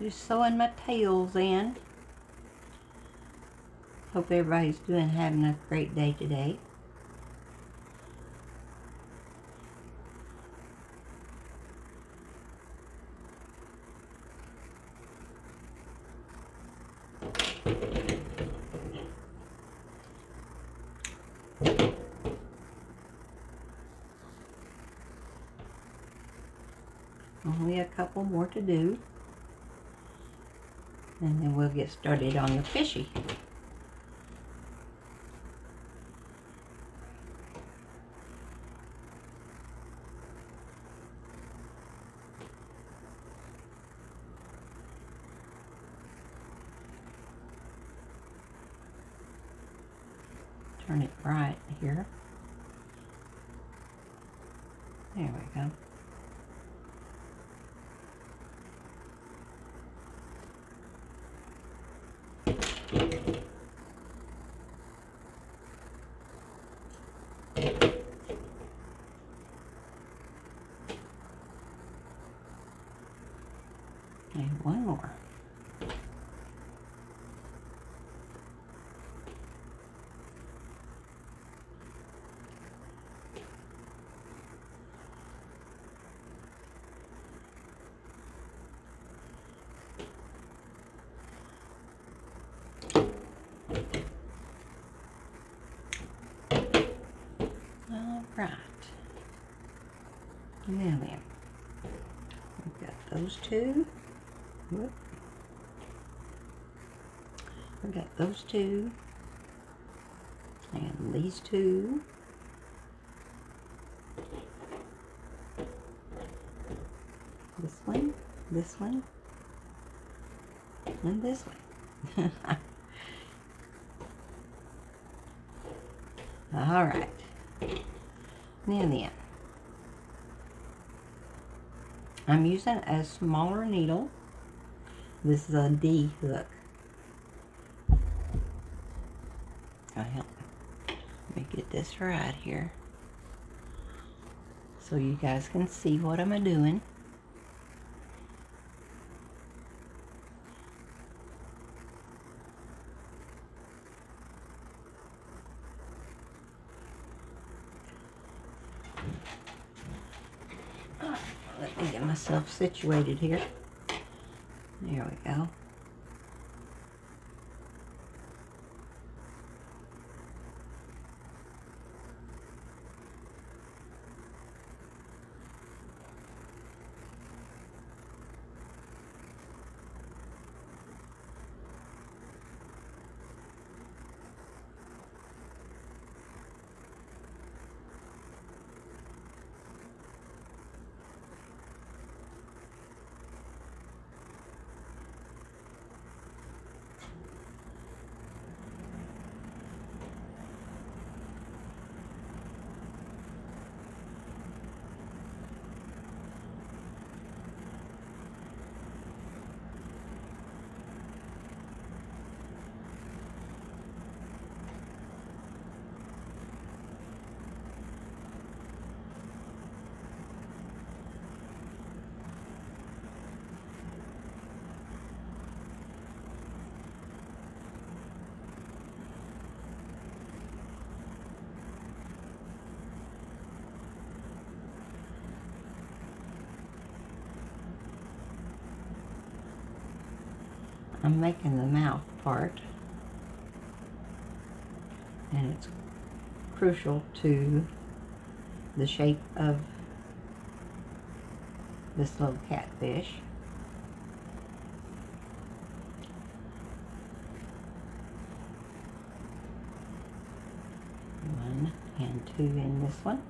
Just sewing my tails in. Hope everybody's having a great day today. Only a couple more to do, and then we'll get started on the fishy. Turn it right here. There we go. And one more. Right. Now then, we've got those two. Whoop. We've got those two. And these two. This one, and this one. All right. Now then, I'm using a smaller needle. This is a D hook. Let me get this right here so you guys can see what I'm doing. Let me get myself situated here. There we go. I'm making the mouth part, and it's crucial to the shape of this little catfish. One and two in this one.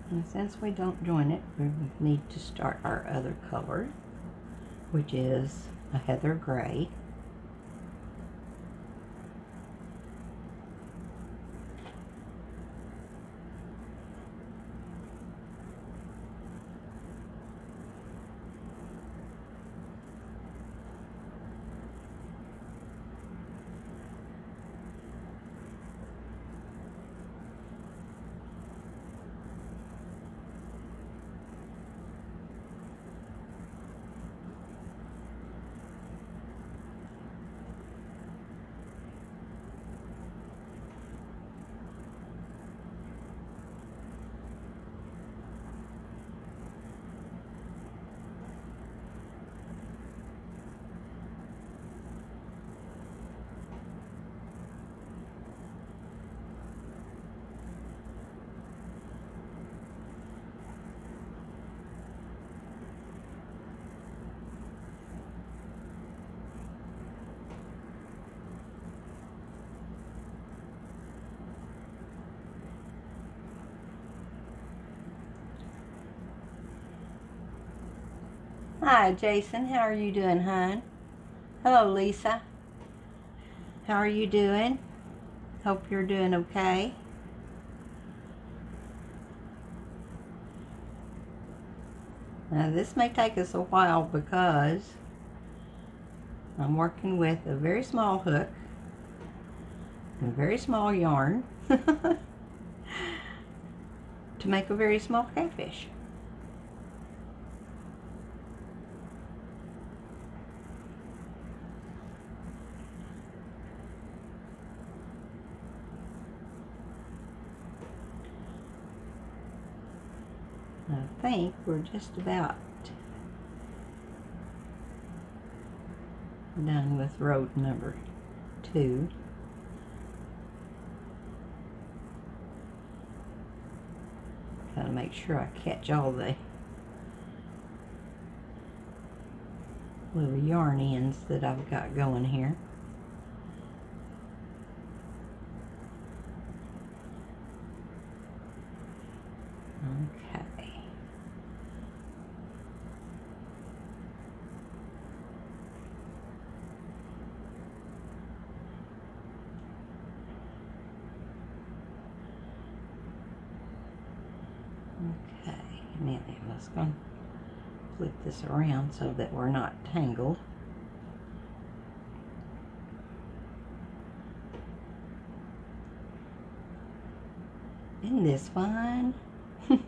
And since we don't join it, we need to start our other color, which is a heather gray. Hi, Jason. How are you doing, hon? Hello, Lisa. How are you doing? Hope you're doing okay. Now, this may take us a while because I'm working with a very small hook and a very small yarn to make a very small catfish. I think we're just about done with road number 2. Gotta make sure I catch all the little yarn ends that I've got going here. Okay. Okay, now I'm just going to flip this around so that we're not tangled. Isn't this fun? Let's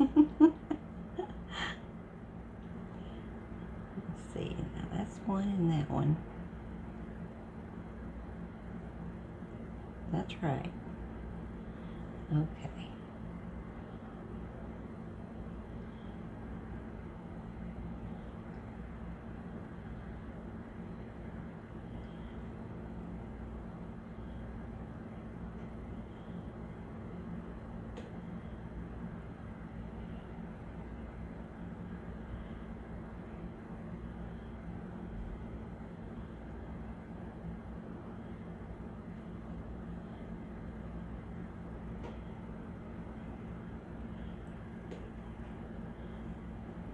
see, now that's one and that one. That's right. Okay.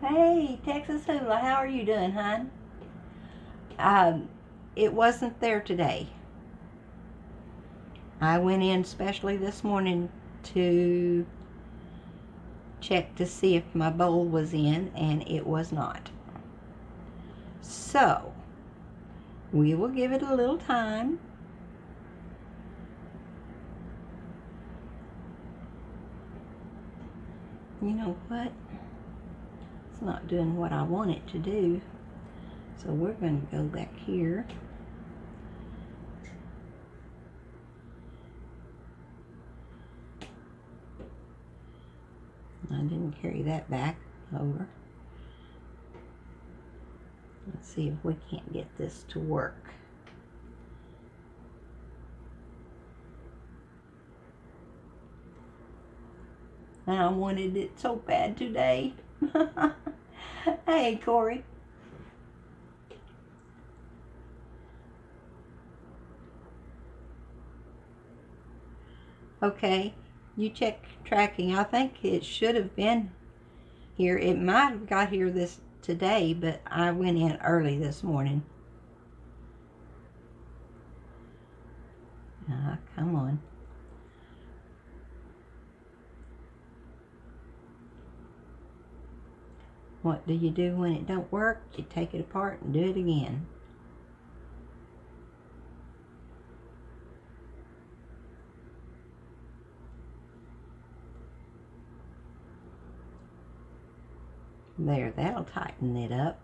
Hey, Texas Hula, how are you doing, hon? It wasn't there today. I went in specially this morning to check to see if my bowl was in, and it was not. So, we will give it a little time. You know what? It's not doing what I want it to do. So we're going to go back here. I didn't carry that back over. Let's see if we can't get this to work. I wanted it so bad today. Hey, Corey. Okay, you check tracking. I think it should have been here. It might have got here today, but I went in early this morning. Come on. What do you do when it don't work? You take it apart and do it again. There, that'll tighten it up.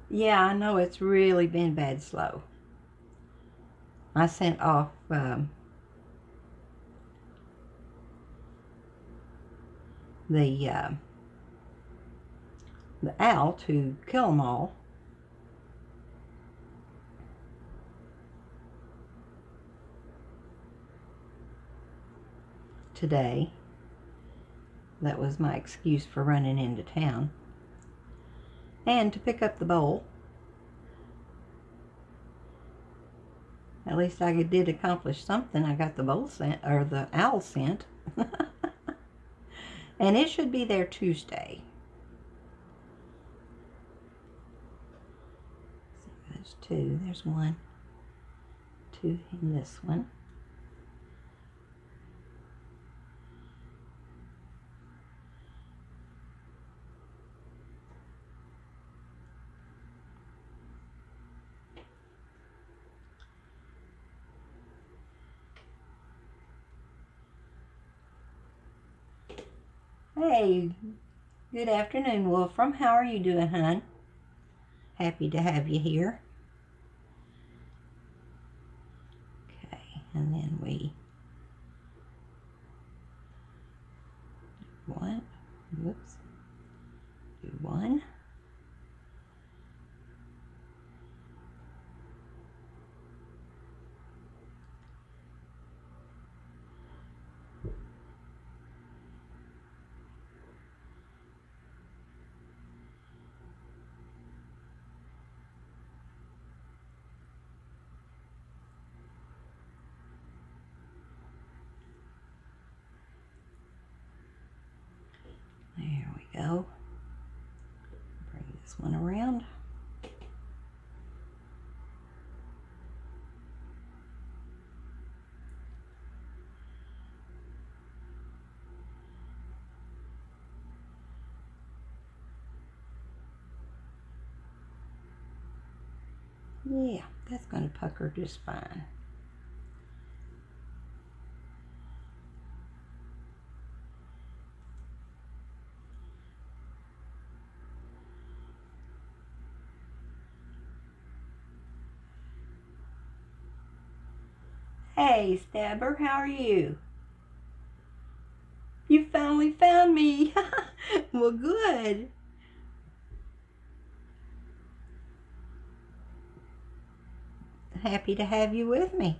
Yeah, I know it's really been bad slow. I sent off the owl to kill them all. today. That was my excuse for running into town. And to pick up the bowl. At least I did accomplish something. I got the bowl sent, or the owl sent. And it should be there Tuesday. So there's two. There's one, two in this one. Hey, good afternoon, Wolfram. How are you doing, hon? Happy to have you here. Okay, and then we do one. Whoops. Do one. There we go. Bring this one around. Yeah, that's going to pucker just fine. Hey, Stabber, how are you? You finally found me. Well, good. Happy to have you with me.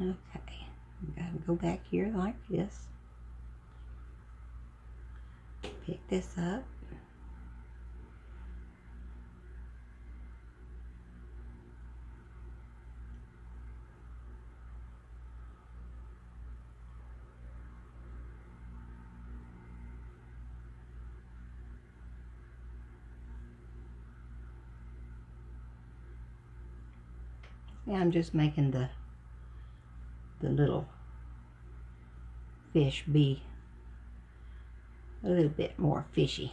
Okay, gotta go back here like this. Pick this up. Yeah, I'm just making the little fish be a little bit more fishy.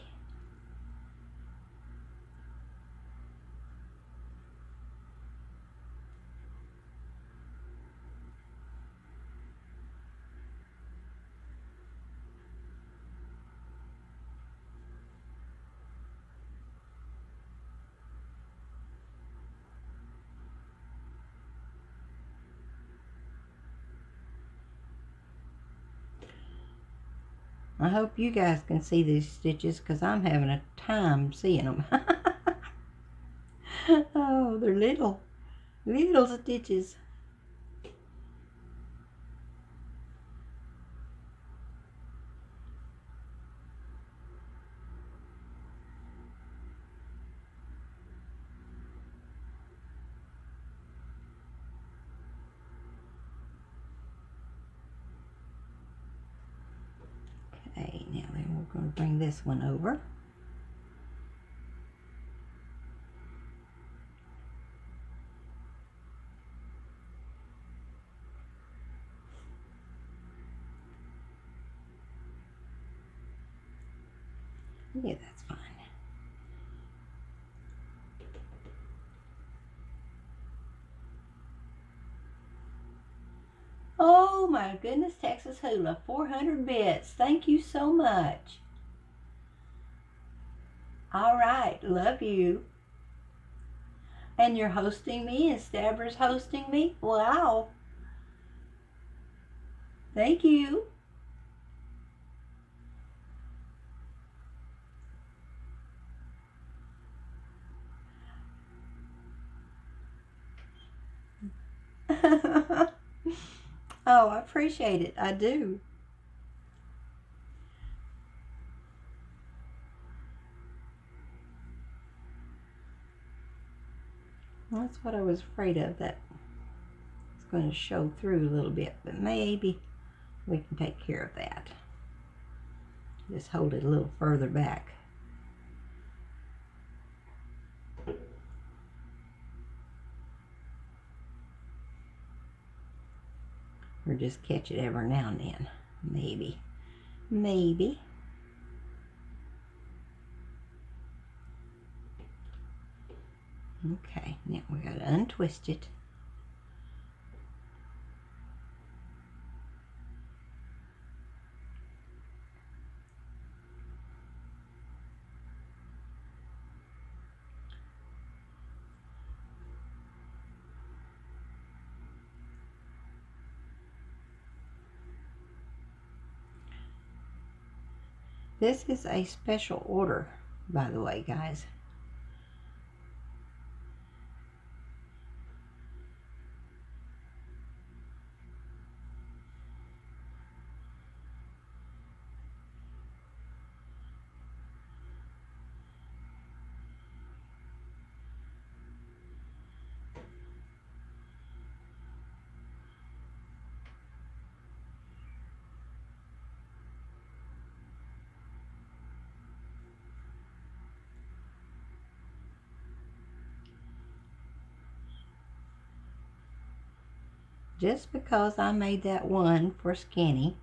I hope you guys can see these stitches because I'm having a time seeing them. Oh, they're little stitches. Okay, now then we're going to bring this one over. Yeah, that's fine. Oh my goodness, Texas Hula, 400 bits. Thank you so much. All right, love you. And you're hosting me and Stabber's hosting me? Wow. Thank you. Oh, I appreciate it. I do. That's what I was afraid of, that it's going to show through a little bit, but maybe we can take care of that. Just hold it a little further back. Or just catch it every now and then. Maybe. Maybe. Okay, now we got to untwist it. This is a special order, by the way, guys. Just because I made that one for skinny,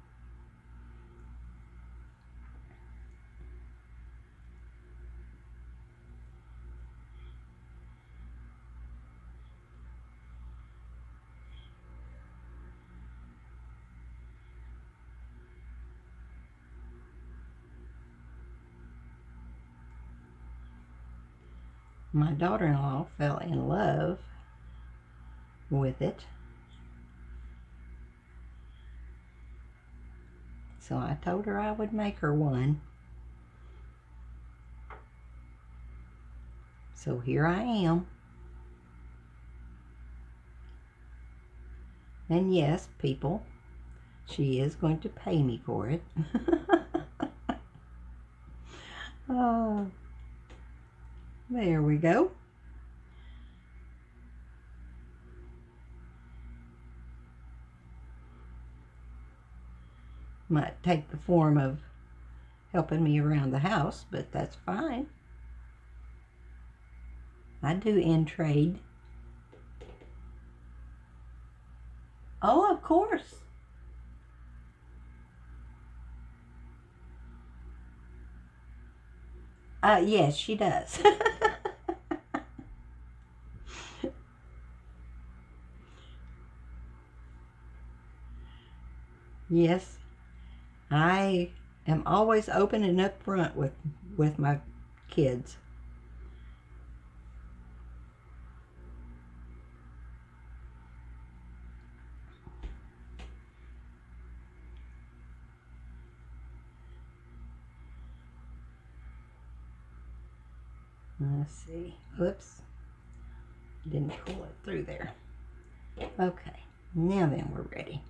my daughter-in-law fell in love with it. So I told her I would make her one. So here I am. And yes, people, she is going to pay me for it. Oh, there we go. Might take the form of helping me around the house, but that's fine. I do in trade. Oh, of course. Yes, she does. Yes, I am always open and upfront with my kids. Let's see. Oops. Didn't pull it through there. Okay. Now then, we're ready.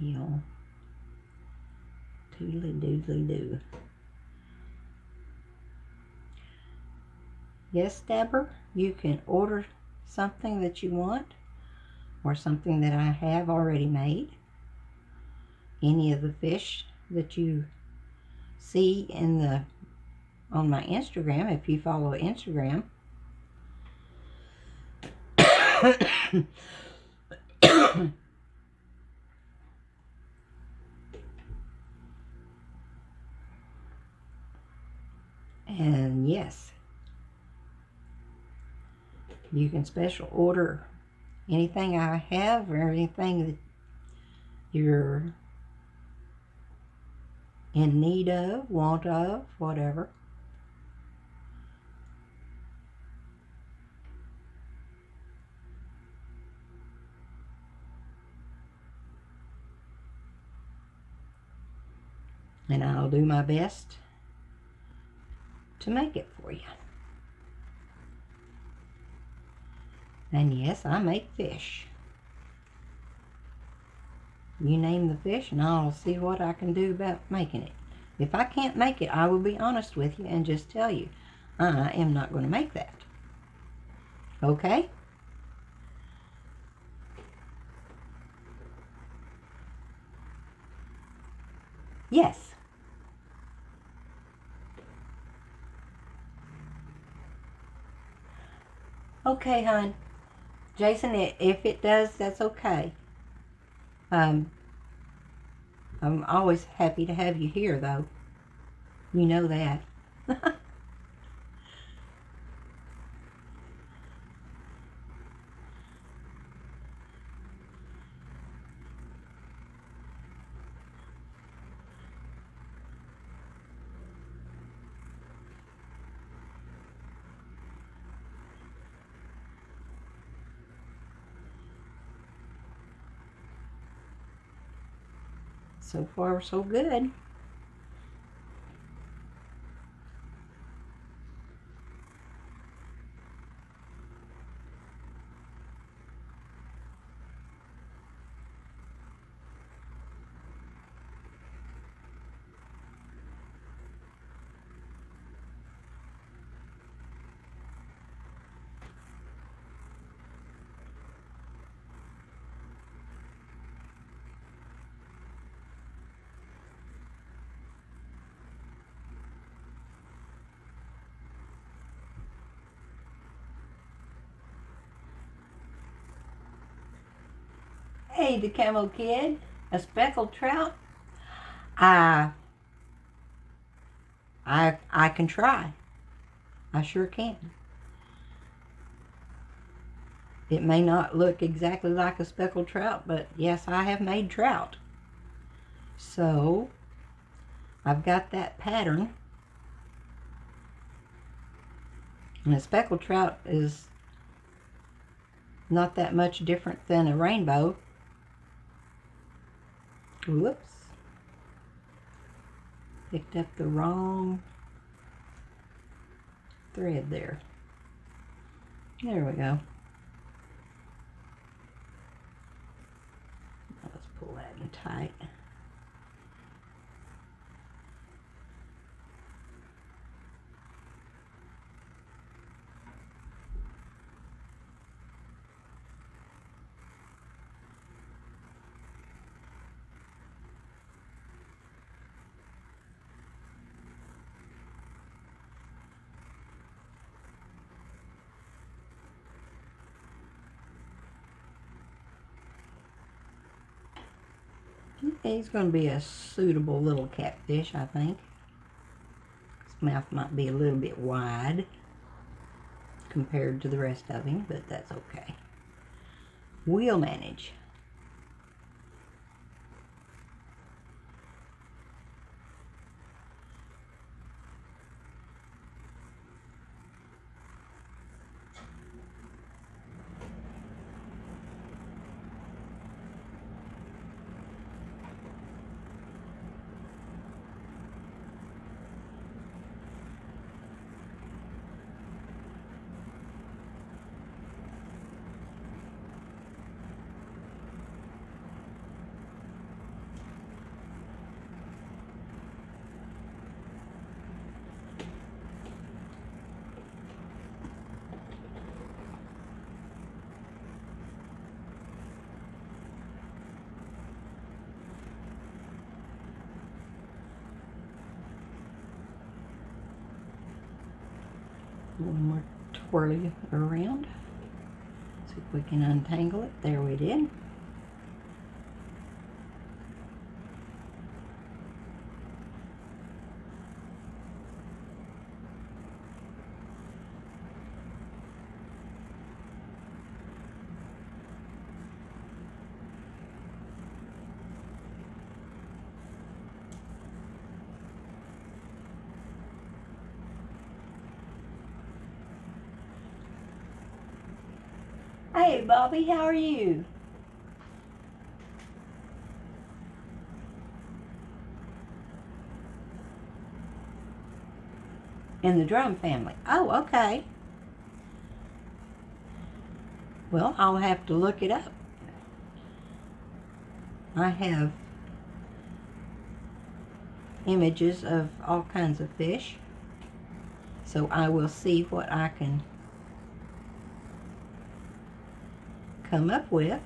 Well, toodly doodly doo. Yes, Stabber, you can order something that you want or something that I have already made. Any of the fish that you see on my Instagram, if you follow Instagram. And yes, you can special order anything I have or anything that you're in need of, want of, whatever. And I'll do my best to make it for you. And yes, I make fish. You name the fish and I'll see what I can do about making it. If I can't make it, I will be honest with you and just tell you, I am not going to make that. Okay? Yes. Okay, hon. Jason, if it does, that's okay. I'm always happy to have you here, though. You know that. So far, so good. Hey, the Camo Kid, a speckled trout. I can try. I sure can. It may not look exactly like a speckled trout, but yes, I have made trout. So, I've got that pattern. And a speckled trout is not that much different than a rainbow. Whoops. Picked up the wrong thread there. There we go. Let's pull that in tight. He's going to be a suitable little catfish, I think. His mouth might be a little bit wide compared to the rest of him, but that's okay. We'll manage. One more twirly around. See if we can untangle it. There we did. Hey Bobby, how are you? In the drum family. Oh, okay. Well, I'll have to look it up. I have images of all kinds of fish, so I will see what I can come up with.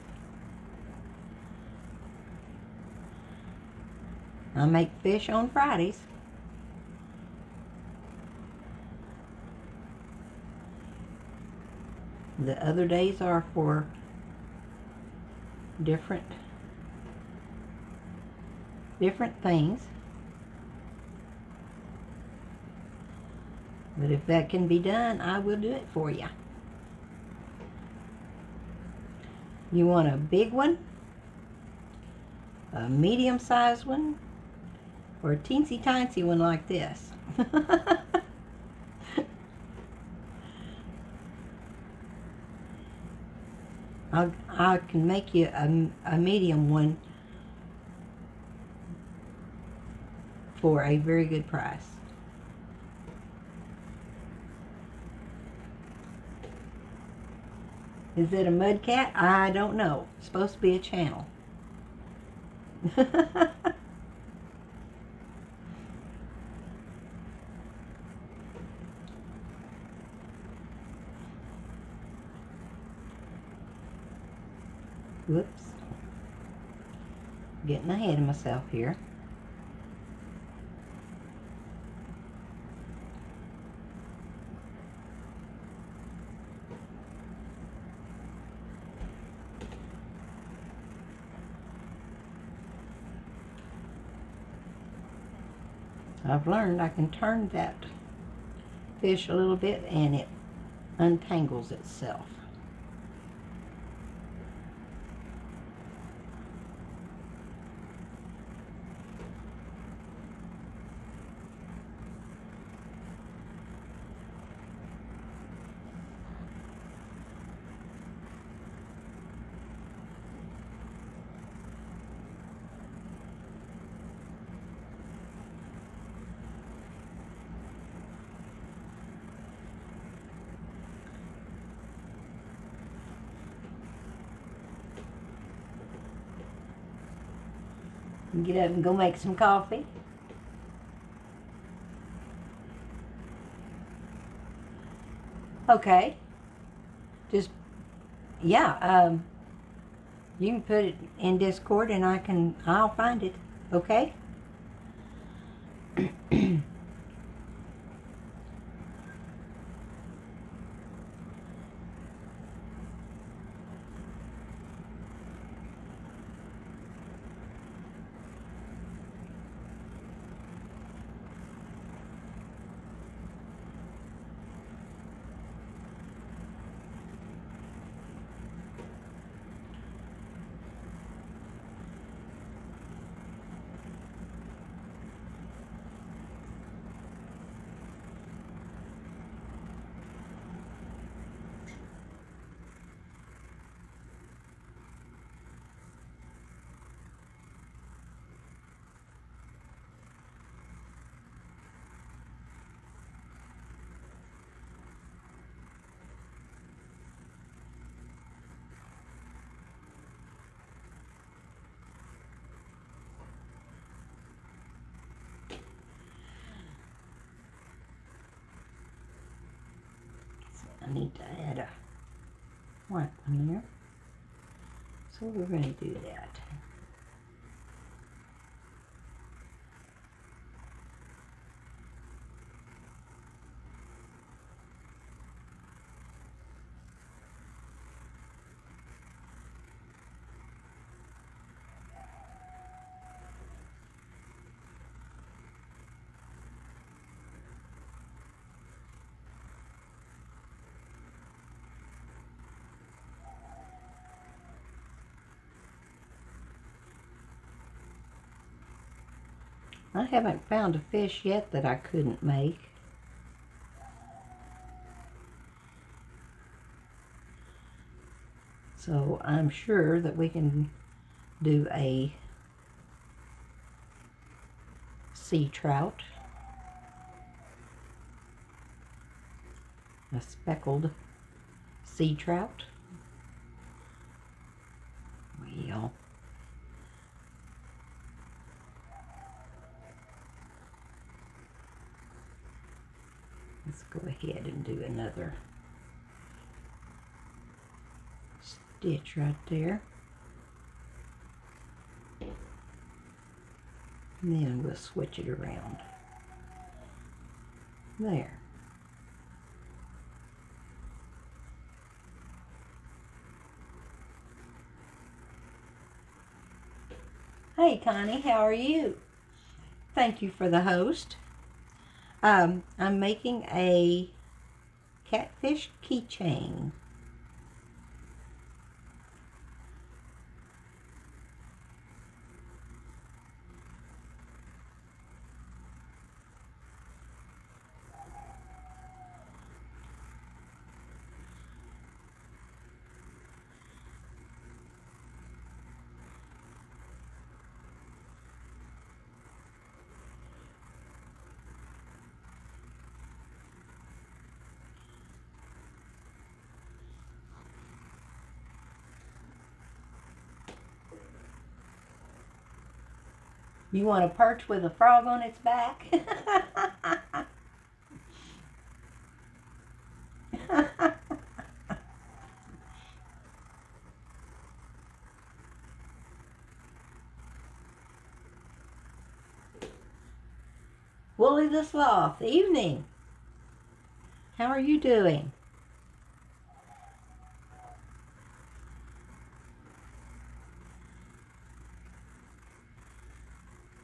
I make fish on Fridays. The other days are for different things. But if that can be done, I will do it for you. You want a big one, a medium-sized one, or a teensy-tiny one like this? I can make you a medium one for a very good price. Is it a mud cat? I don't know. It's supposed to be a channel. Whoops. Getting ahead of myself here. I've learned I can turn that fish a little bit and it untangles itself. Get up and go make some coffee. Okay. Just, yeah, you can put it in Discord and I'll find it. Okay? I need to add a white one there. So we're going to do that. I haven't found a fish yet that I couldn't make. So I'm sure that we can do a sea trout. a speckled sea trout. Well, let's go ahead and do another stitch right there. And then we'll switch it around. There. Hey Connie, how are you? Thank you for the host. I'm making a catfish keychain. You want a perch with a frog on its back? Wooly the Sloth, evening. How are you doing?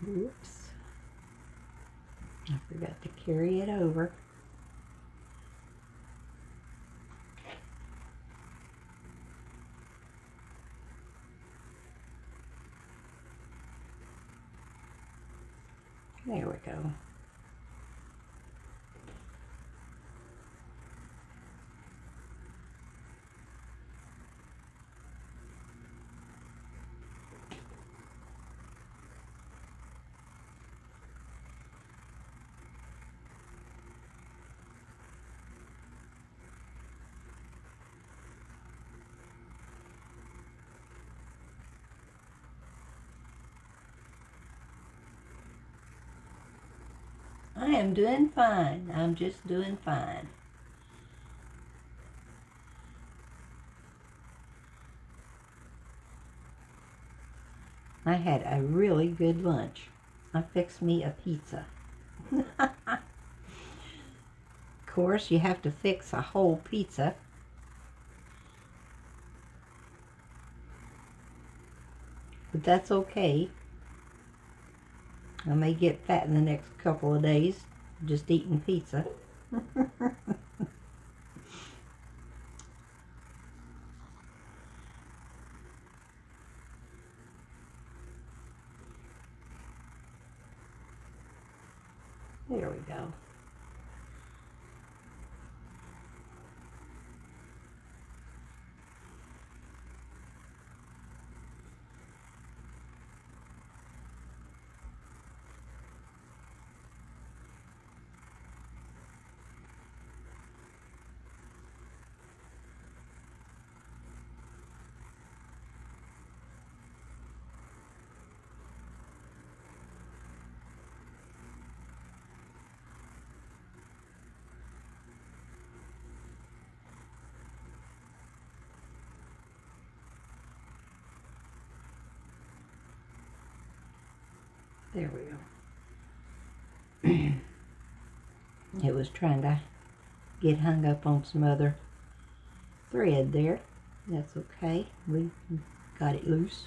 Oops. I forgot to carry it over. There we go. I am doing fine. I'm just doing fine. I had a really good lunch. I fixed me a pizza. Of course, you have to fix a whole pizza. But that's okay. I may get fat in the next couple of days just eating pizza. There we go. There we go. It was trying to get hung up on some other thread there. That's okay. We got it loose.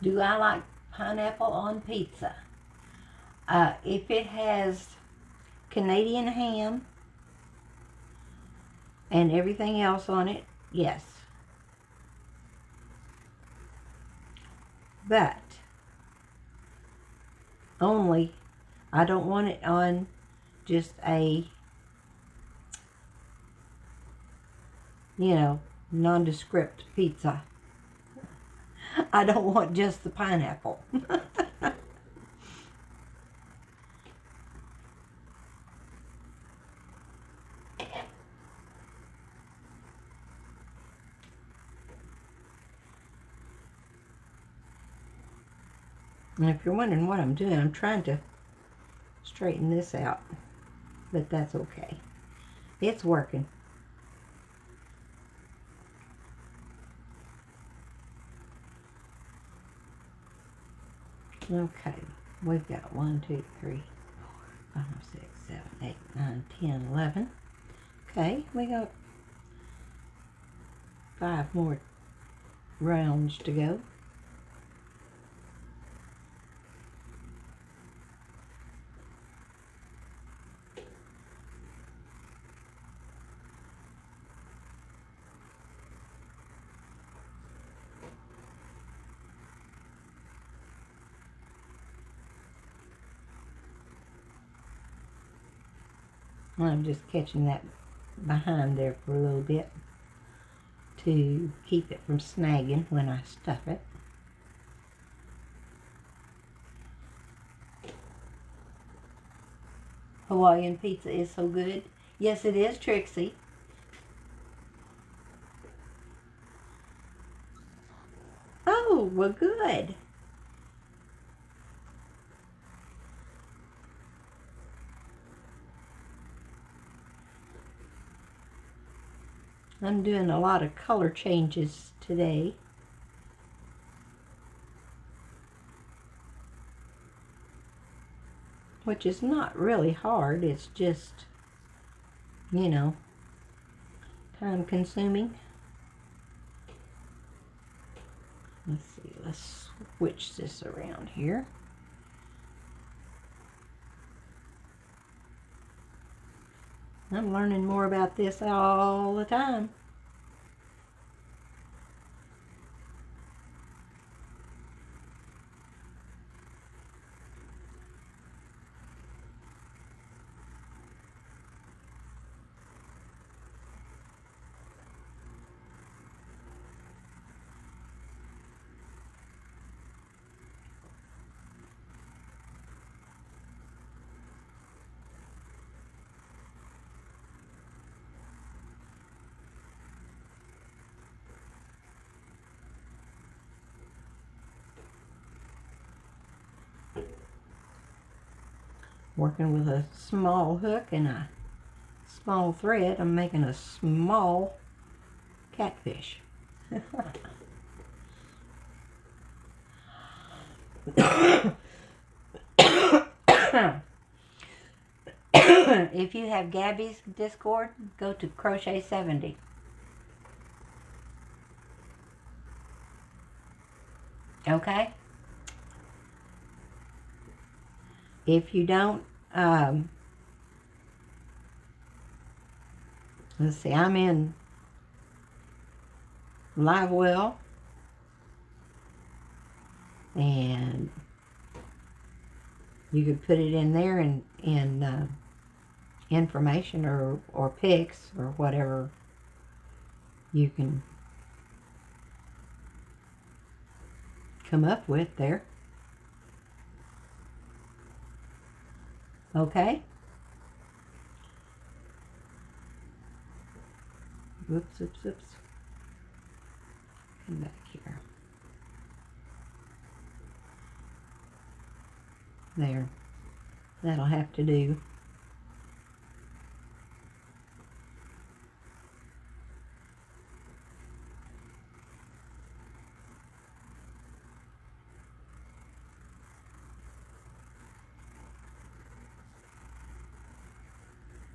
Do I like pineapple on pizza? If it has Canadian ham and everything else on it, yes. But only, I don't want it on just a, you know, nondescript pizza. I don't want just the pineapple. And if you're wondering what I'm doing, I'm trying to straighten this out, but that's okay. It's working. Okay, we've got 1, 2, 3, 4, 5, 6, 7, 8, 9, 10, 11. Okay, we got 5 more rounds to go. I'm just catching that behind there for a little bit to keep it from snagging when I stuff it. Hawaiian pizza is so good. Yes, it is, Trixie. Oh, well, good. I'm doing a lot of color changes today. Which is not really hard. It's just, you know, time consuming. Let's see, let's switch this around here. I'm learning more about this all the time. Working with a small hook and a small thread, I'm making a small catfish. If you have Gabby's Discord, go to Crochet 70. Okay? If you don't, let's see, I'm in Livewell, and you could put it in there in information or pics or whatever you can come up with there. Okay? Oops, oops, oops. Come back here. There. That'll have to do.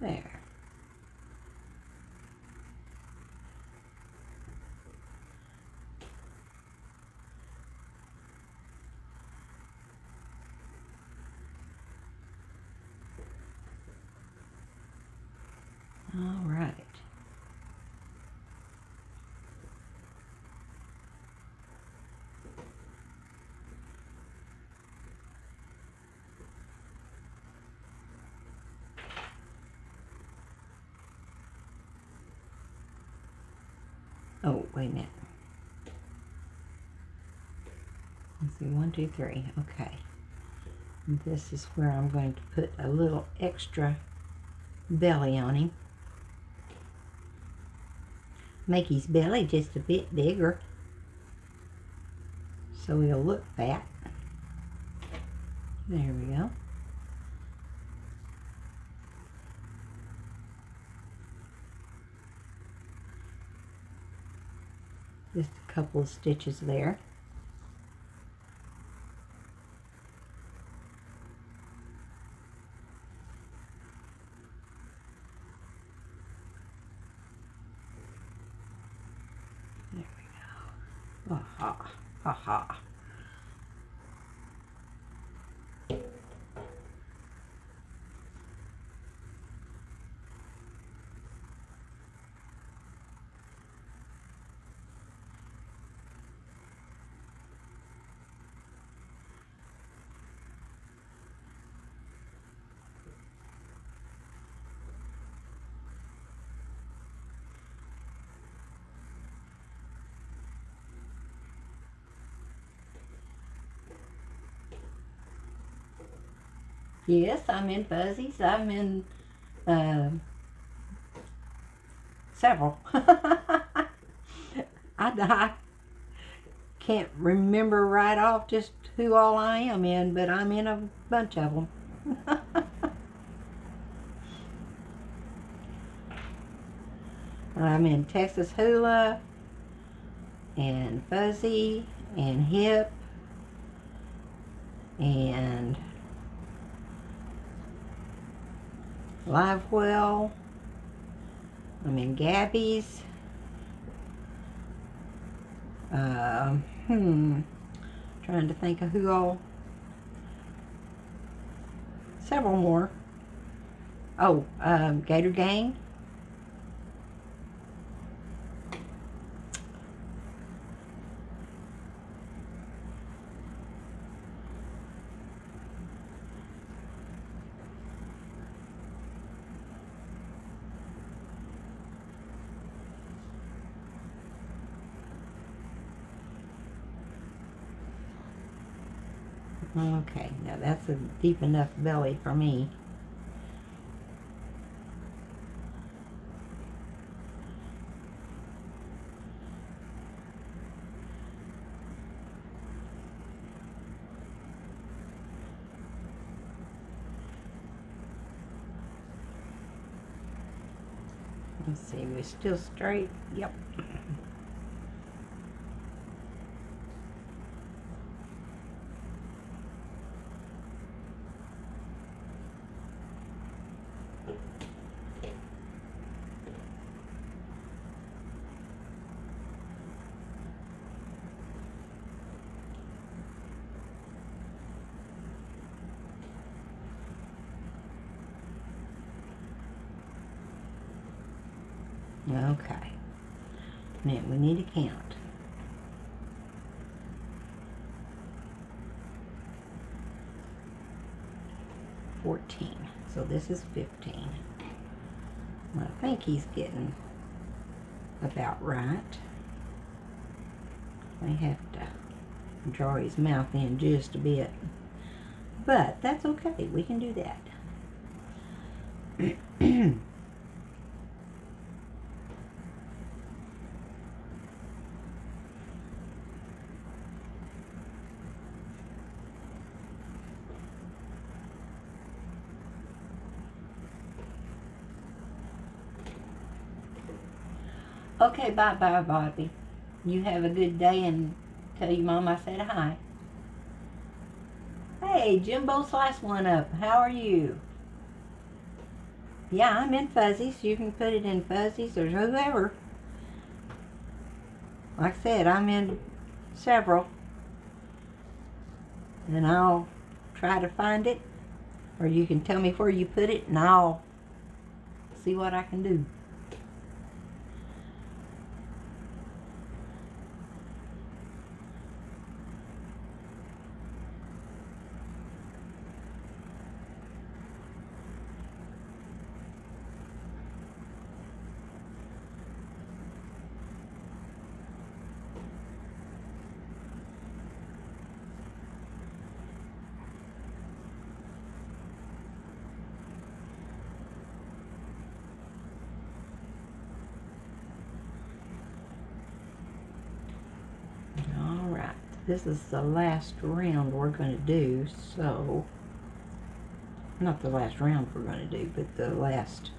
There. All right. Oh, wait a minute. Let's see, 1, 2, 3. Okay. And this is where I'm going to put a little extra belly on him. Make his belly just a bit bigger so he'll look fat. There we go. Just a couple of stitches there. There we go. Aha, aha. Yes, I'm in fuzzies. I'm in several. I can't remember right off just who all I am in, but I'm in a bunch of them. I'm in Texas Hula and Fuzzy and Hip and Live Well. I'm in Gabby's. Trying to think of who all. Several more. Oh, Gator Gang. Okay, now that's a deep enough belly for me. Let's see, we're still straight. Yep. Okay. Now we need to count. So this is 15. I think he's getting about right. I have to draw his mouth in just a bit. But that's okay. We can do that. Okay, bye-bye, Bobby. You have a good day and tell your mom I said hi. Hey, Jimbo Slice One Up. How are you? Yeah, I'm in fuzzies. You can put it in fuzzies or whoever. Like I said, I'm in several. And I'll try to find it. Or you can tell me where you put it and I'll see what I can do. This is the last round we're going to do, so not the last round we're going to do, but the last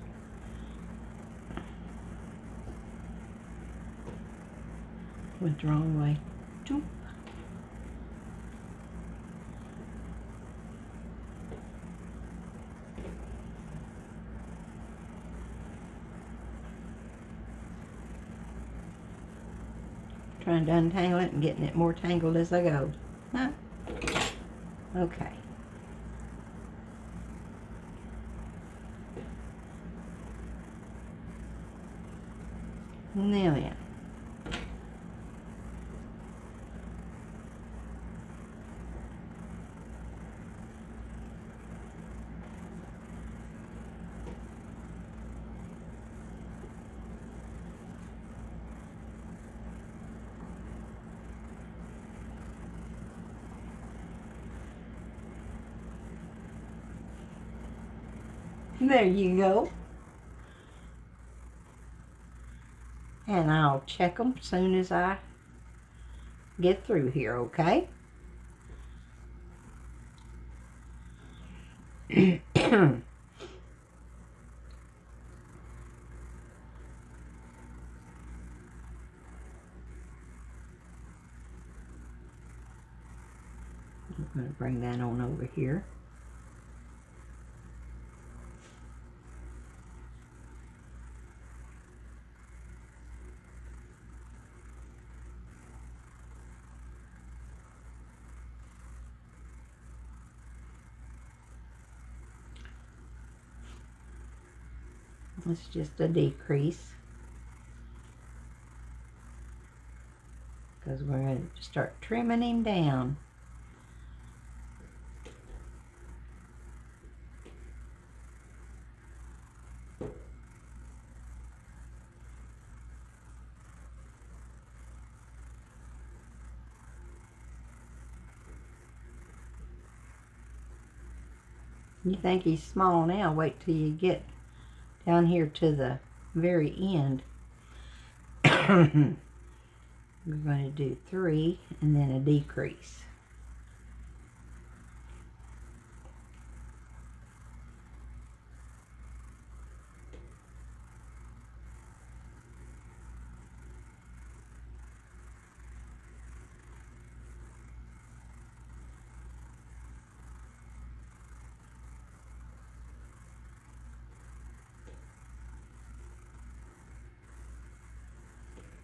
went the wrong way. Choop. Trying to untangle it and getting it more tangled as I go. Huh? Okay. Now then. There you go. And I'll check them as soon as I get through here, okay? I'm going to bring that on over here. It's just a decrease, because we're going to start trimming him down. You think he's small now, wait till you get down here to the very end. We're going to do 3 and then a decrease.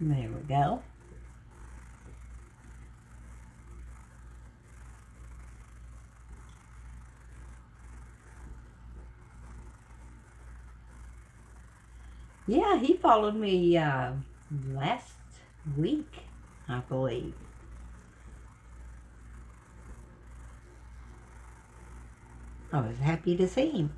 There we go. Yeah, he followed me last week, I believe. I was happy to see him.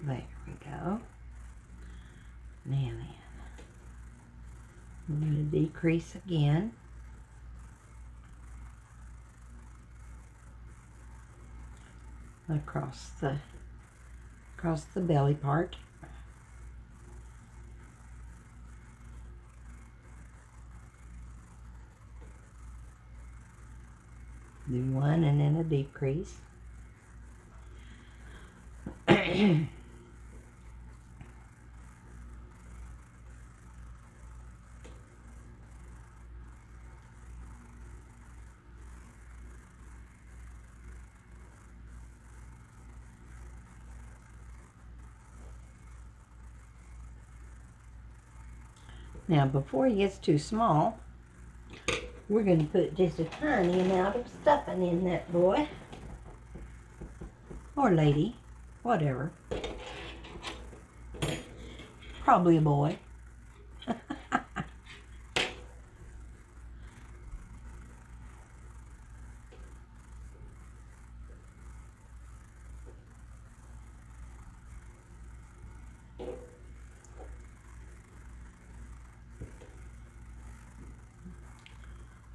There we go. Now then, we're going to decrease again. Across the belly part. Do 1 and then a decrease. Now, before he gets too small, we're going to put just a tiny amount of stuffing in that boy. Or lady. Whatever. Probably a boy.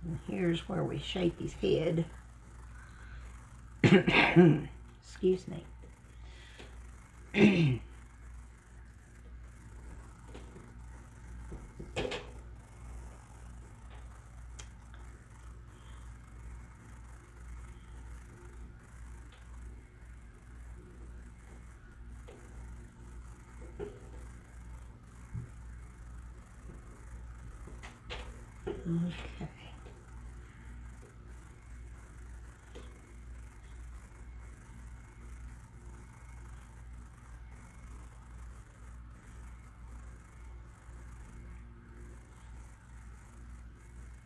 And here's where we shape his head. Excuse me. Okay.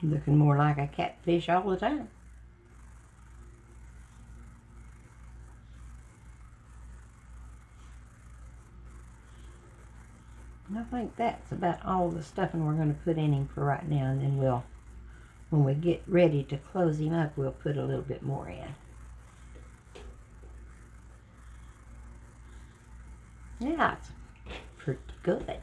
Looking more like a catfish all the time. I think that's about all the stuffing we're going to put in him for right now, and then we'll, when we get ready to close him up, we'll put a little bit more in. Yeah, it's pretty good.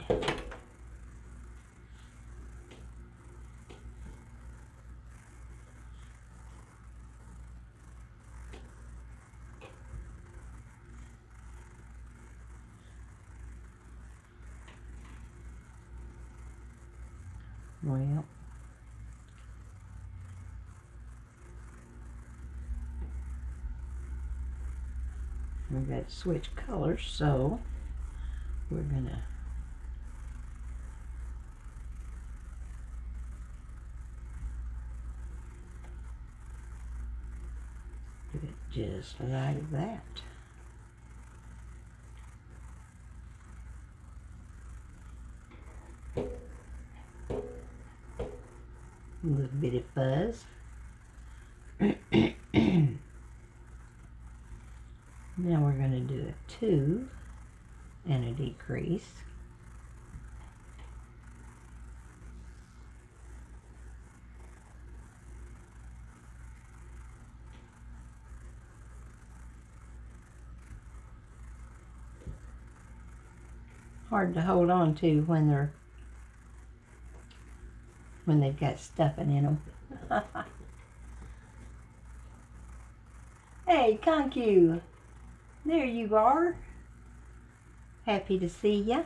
Well, we've got to switch colors, so we're gonna do it just like that. A little bit of fuzz. Now we're going to do a 2 and a decrease. Hard to hold on to when they've got stuffing in them. Hey, Concu, there you are. Happy to see ya.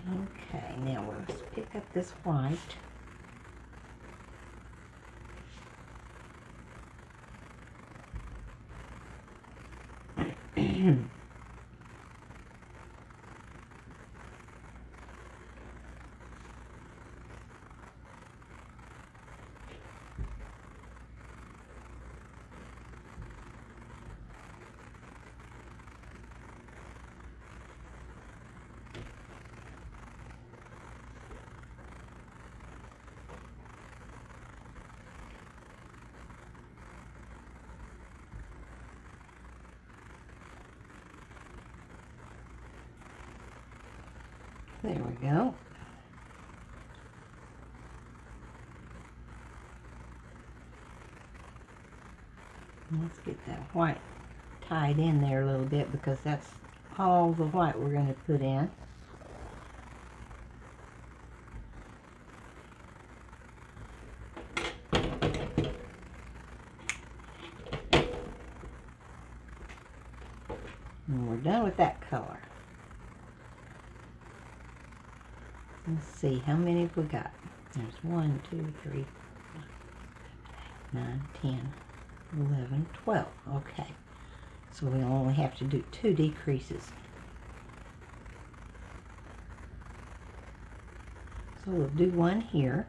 Okay, now let's pick up this white. There we go. Let's get that white tied in there a little bit, because that's all the white we're going to put in. And we're done with that color. Let's see, how many have we got? There's 1, 2, 3, 9, 10, 11, 12. Okay. So we only have to do 2 decreases. So we'll do one here.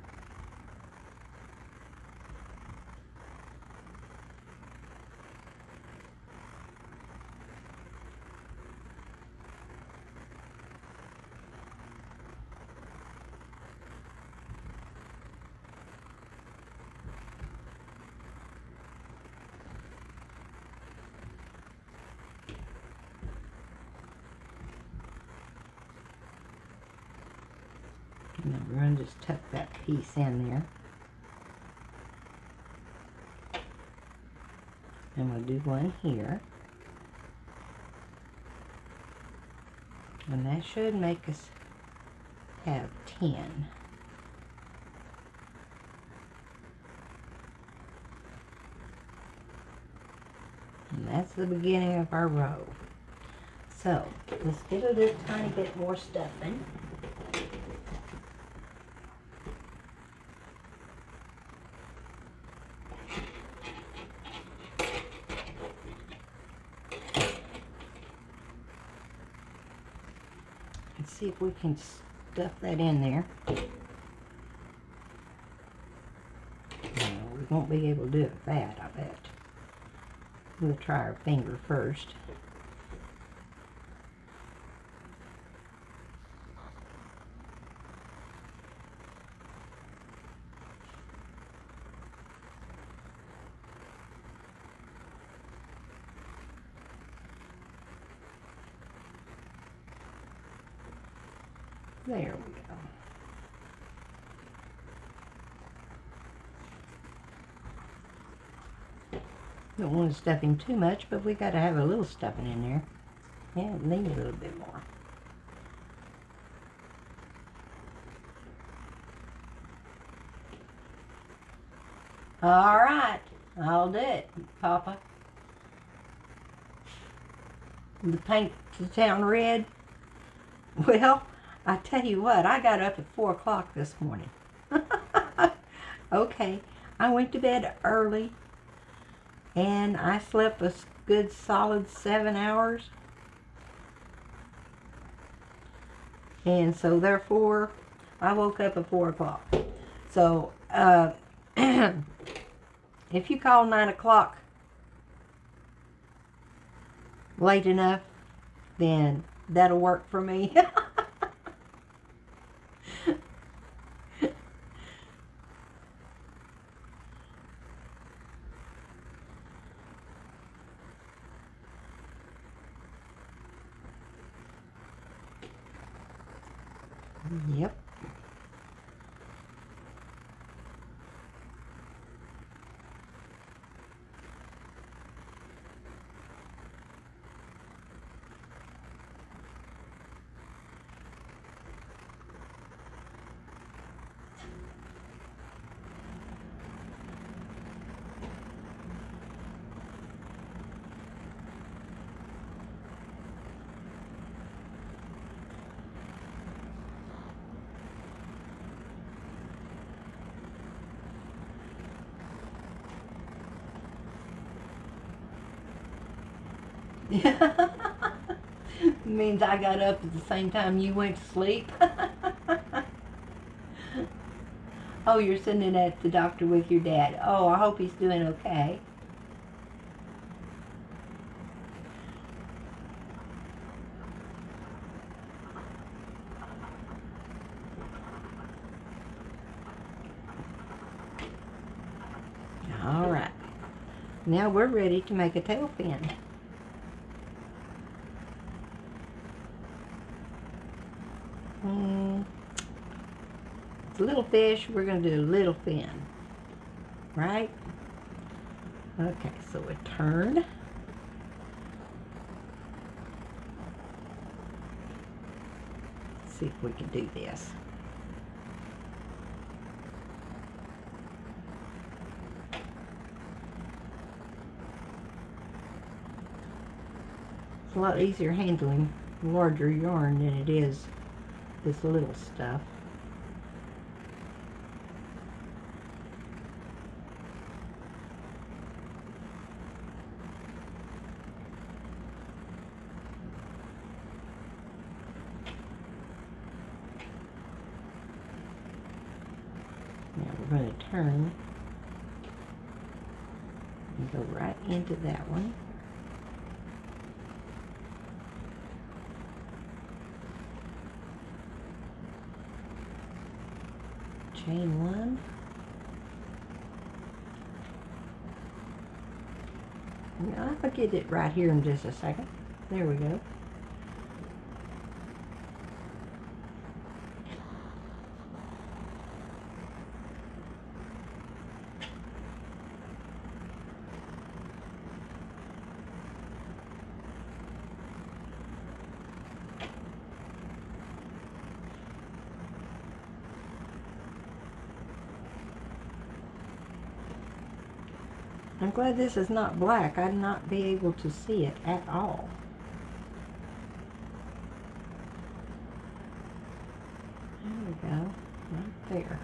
And then we're going to just tuck that piece in there. And we'll do one here. And that should make us have 10. And that's the beginning of our row. So, let's get a little tiny bit more stuffing. Let's see if we can stuff that in there. No, we won't be able to do it with that, I bet. We'll try our finger first. There we go. Don't want to stuff him too much, but we got to have a little stuffing in there. Yeah, need a little bit more. All right, I'll do it, Papa. The paint the town red. Well, I tell you what, I got up at 4 o'clock this morning. Okay, I went to bed early. And I slept a good solid 7 hours. And so therefore, I woke up at 4 o'clock. So, if you call 9 o'clock late enough, then that'll work for me. Yep. Means I got up at the same time you went to sleep. Oh, you're sending at the doctor with your dad. Oh, I hope he's doing okay. All right. Now we're ready to make a tail fin. It's a little fish, we're going to do a little fin. Right? Okay, so a turn. Let's see if we can do this. It's a lot easier handling larger yarn than it is this little stuff. we're going to turn and go right into that one. Chain one. I'll get it right here in just a second. There we go. I'm glad this is not black. I'd not be able to see it at all. There we go, right there.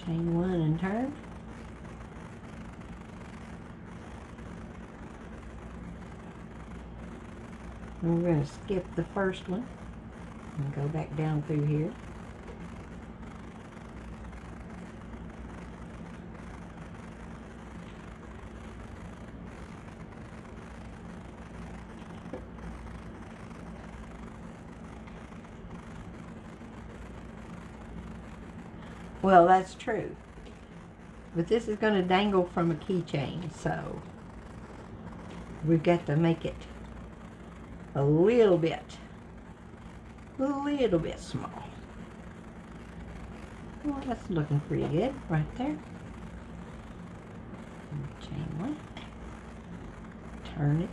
Chain one and turn. And we're going to skip the first one and go back down through here. Well, that's true. But this is going to dangle from a keychain, so we've got to make it a little bit small. Well, that's looking pretty good right there. Chain one. Turn it.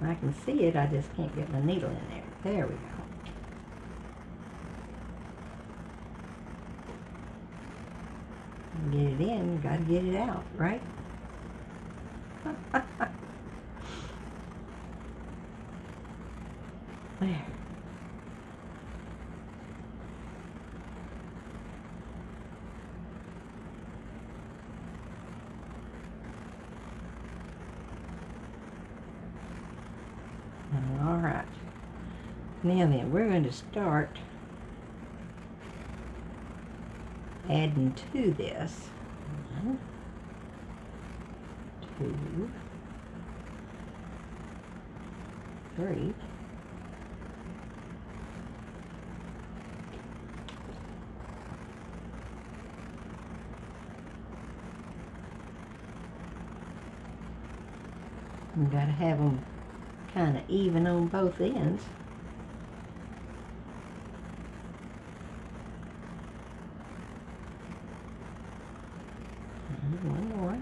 I can see it, I just can't get my needle in there. There we go. Get it in, gotta get it out, right? There. All right. Now then, we're going to start adding to this. 1, 2, 3. You got to have them kind of even on both ends. And one more.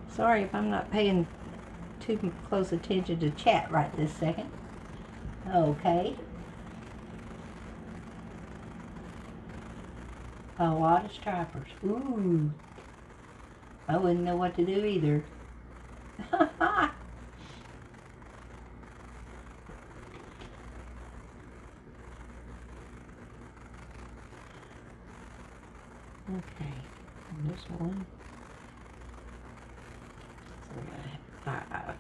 Sorry if I'm not paying too close attention to chat right this second. Okay. A lot of stripers. Ooh. I wouldn't know what to do either. Okay, and this one. So we're gonna have 5.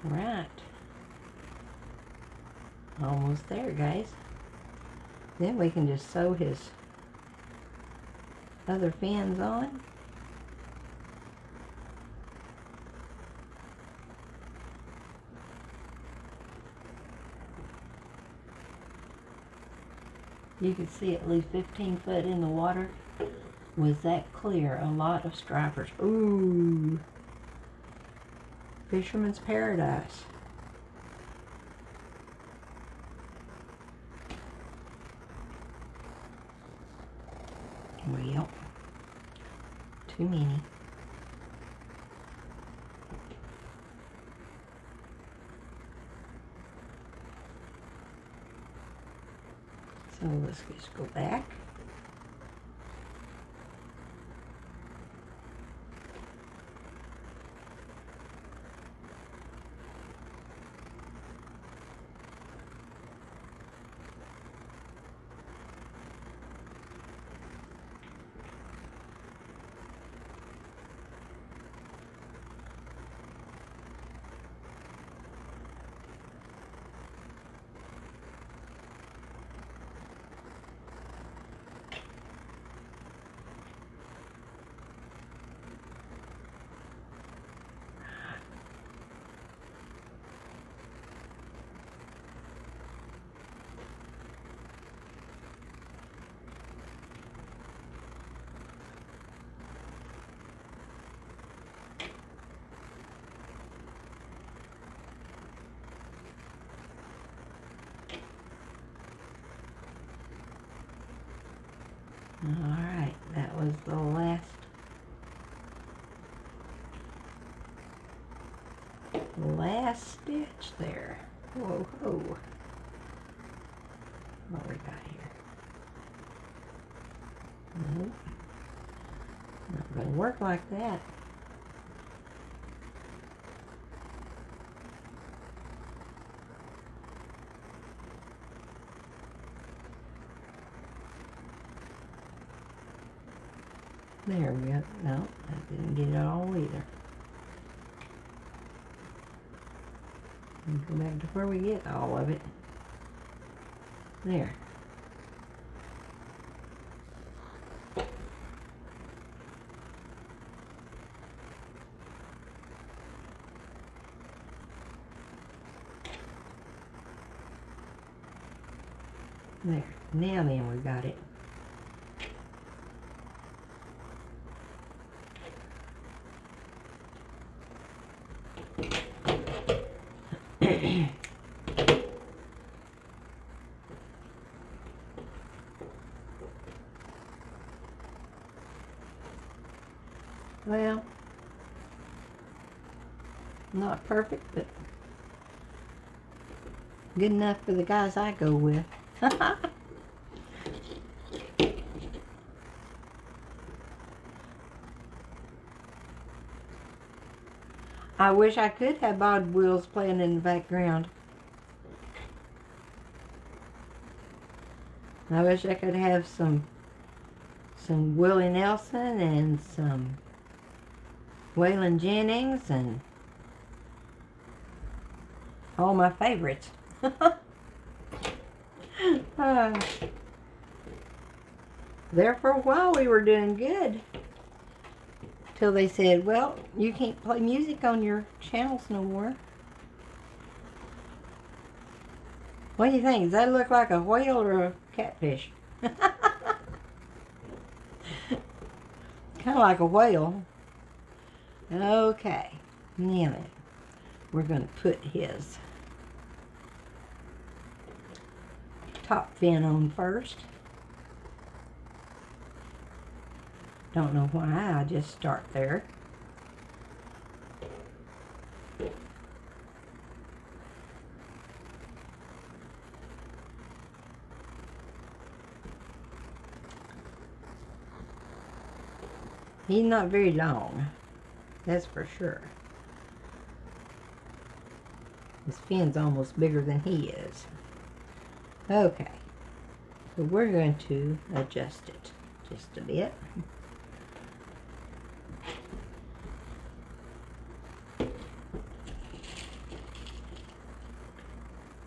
Right. Almost there, guys. Then we can just sew his other fins on. You could see at least 15 foot in the water. Was that clear? A lot of stripers. Ooh. Fisherman's paradise. Well, too many. So let's just go back. Alright, that was the last stitch there. Whoa, whoa. What we got here? Nope. Not going to work like that. There we go. No, that didn't get it all either. And go back to where we get all of it. There. There. Now then we got it. Well, not perfect, but good enough for the guys I go with. I wish I could have Bob Wills playing in the background. I wish I could have some Willie Nelson and some Waylon Jennings and all my favorites. There for a while we were doing good. Till they said, well, you can't play music on your channels no more. What do you think? Does that look like a whale or a catfish? Kind of like a whale. Okay, now then, we're going to put his top fin on first. Don't know why, I just start there. He's not very long, that's for sure. His fin's almost bigger than he is. Okay, so we're going to adjust it just a bit.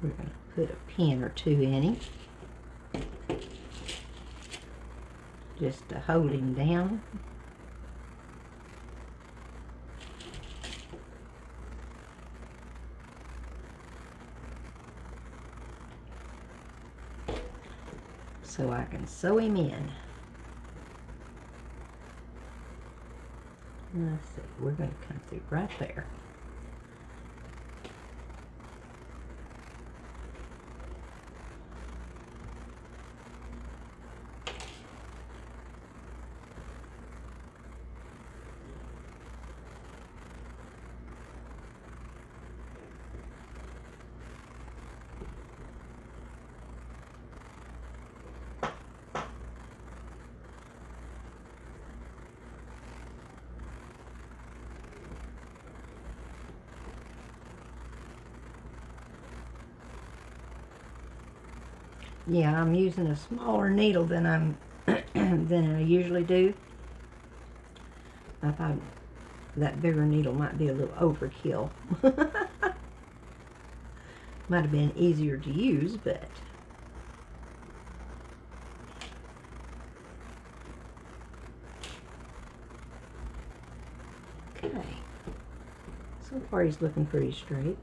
We're going to put a pin or two in him, just to hold him down. So I can sew him in. Let's see, we're going to come through right there. Yeah, I'm using a smaller needle than than I usually do. I thought that bigger needle might be a little overkill. Might have been easier to use, but okay. So far he's looking pretty straight.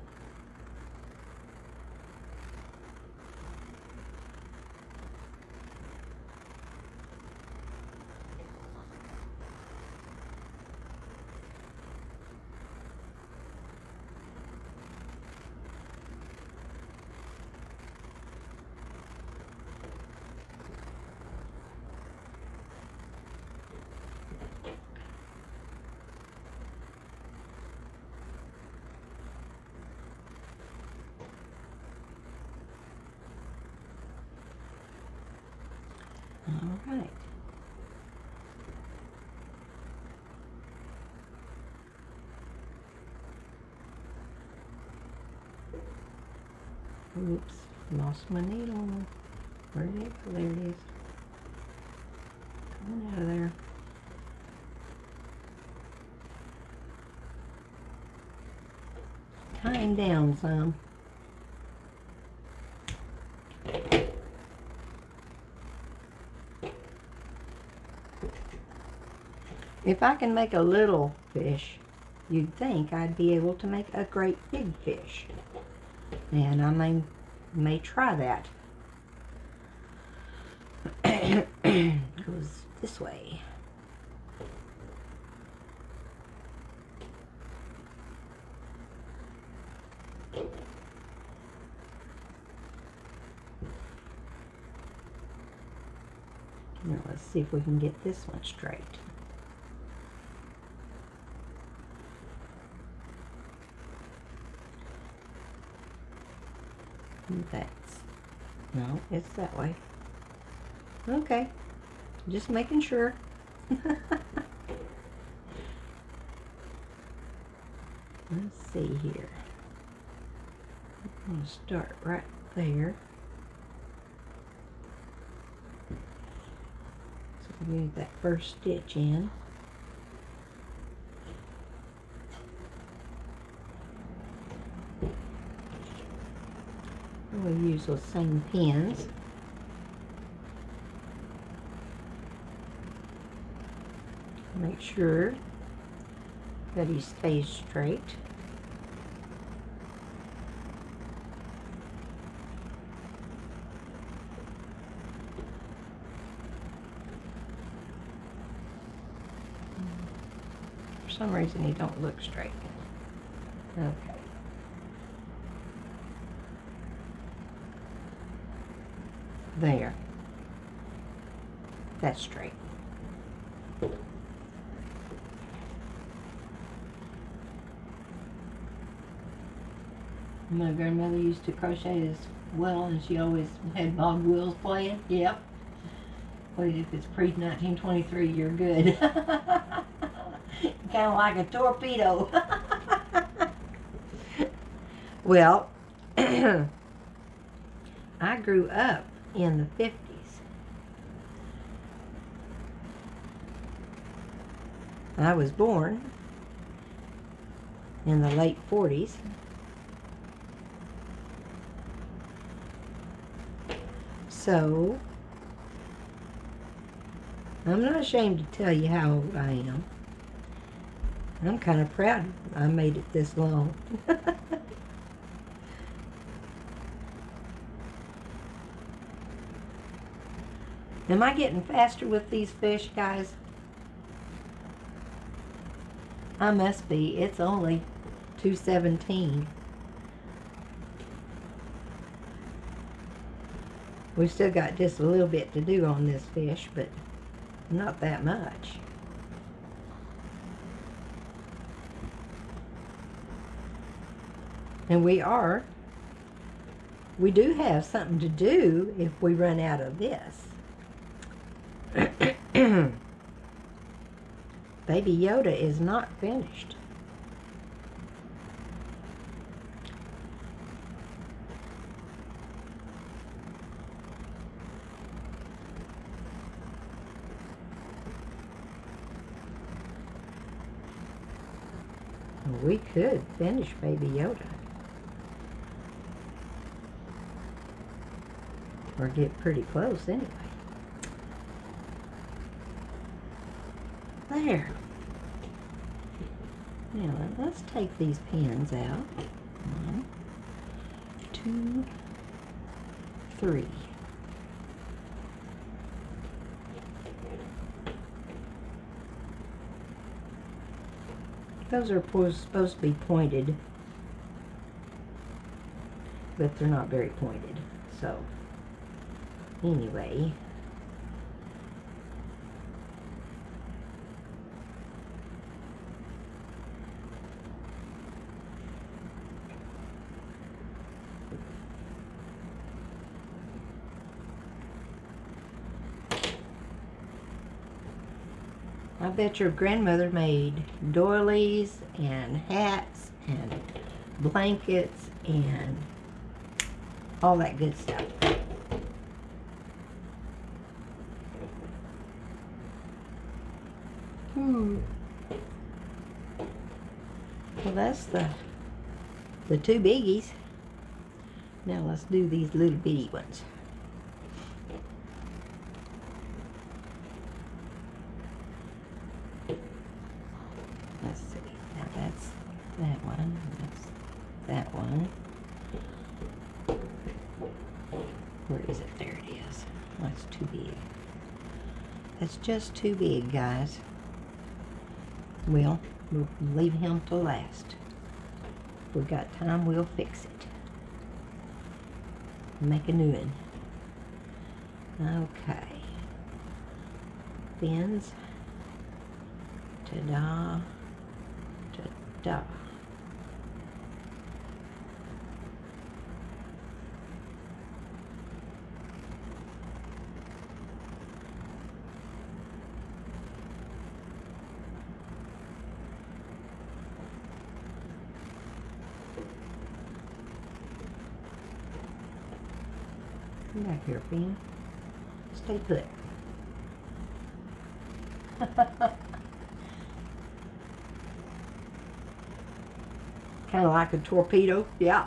All right. Oops, lost my needle. Where did it go? There it is. Coming out of there. Tying down some. If I can make a little fish, you'd think I'd be able to make a great big fish. And I may try that. Goes this way. Now let's see if we can get this one straight. That's, no, it's that way. Okay, just making sure. Let's see here. I'm going to start right there. So we get that first stitch in. We'll use those same pins. Make sure that he stays straight. For some reason he don't look straight. Okay. There. That's straight. My grandmother used to crochet as well, and she always had Bob Wills playing. Yep. But if it's pre-1923, you're good. Kind of like a torpedo. Well, I grew up in the 50s. I was born in the late 40s. So, I'm not ashamed to tell you how old I am. I'm kind of proud I made it this long. Am I getting faster with these fish, guys? I must be. It's only 2:17. We've still got just a little bit to do on this fish, but not that much. And we do have something to do if we run out of this. Baby Yoda is not finished. We could finish Baby Yoda. Or get pretty close anyway. There. Now let's take these pins out. 1, 2, 3. Those are supposed to be pointed, but they're not very pointed. So, anyway. I bet your grandmother made doilies and hats and blankets and all that good stuff. Well, that's the two biggies. Now let's do these little bitty ones. Let's see. Now that's that one. That's that one. Where is it? There it is. That's too big. That's just too big, guys. Well, we'll leave him till last. If we've got time, we'll fix it. Make a new one. Okay. Fins. Ta-da. Ta-da. Come back here, Finn. Stay put. Kind of like a torpedo. Yeah.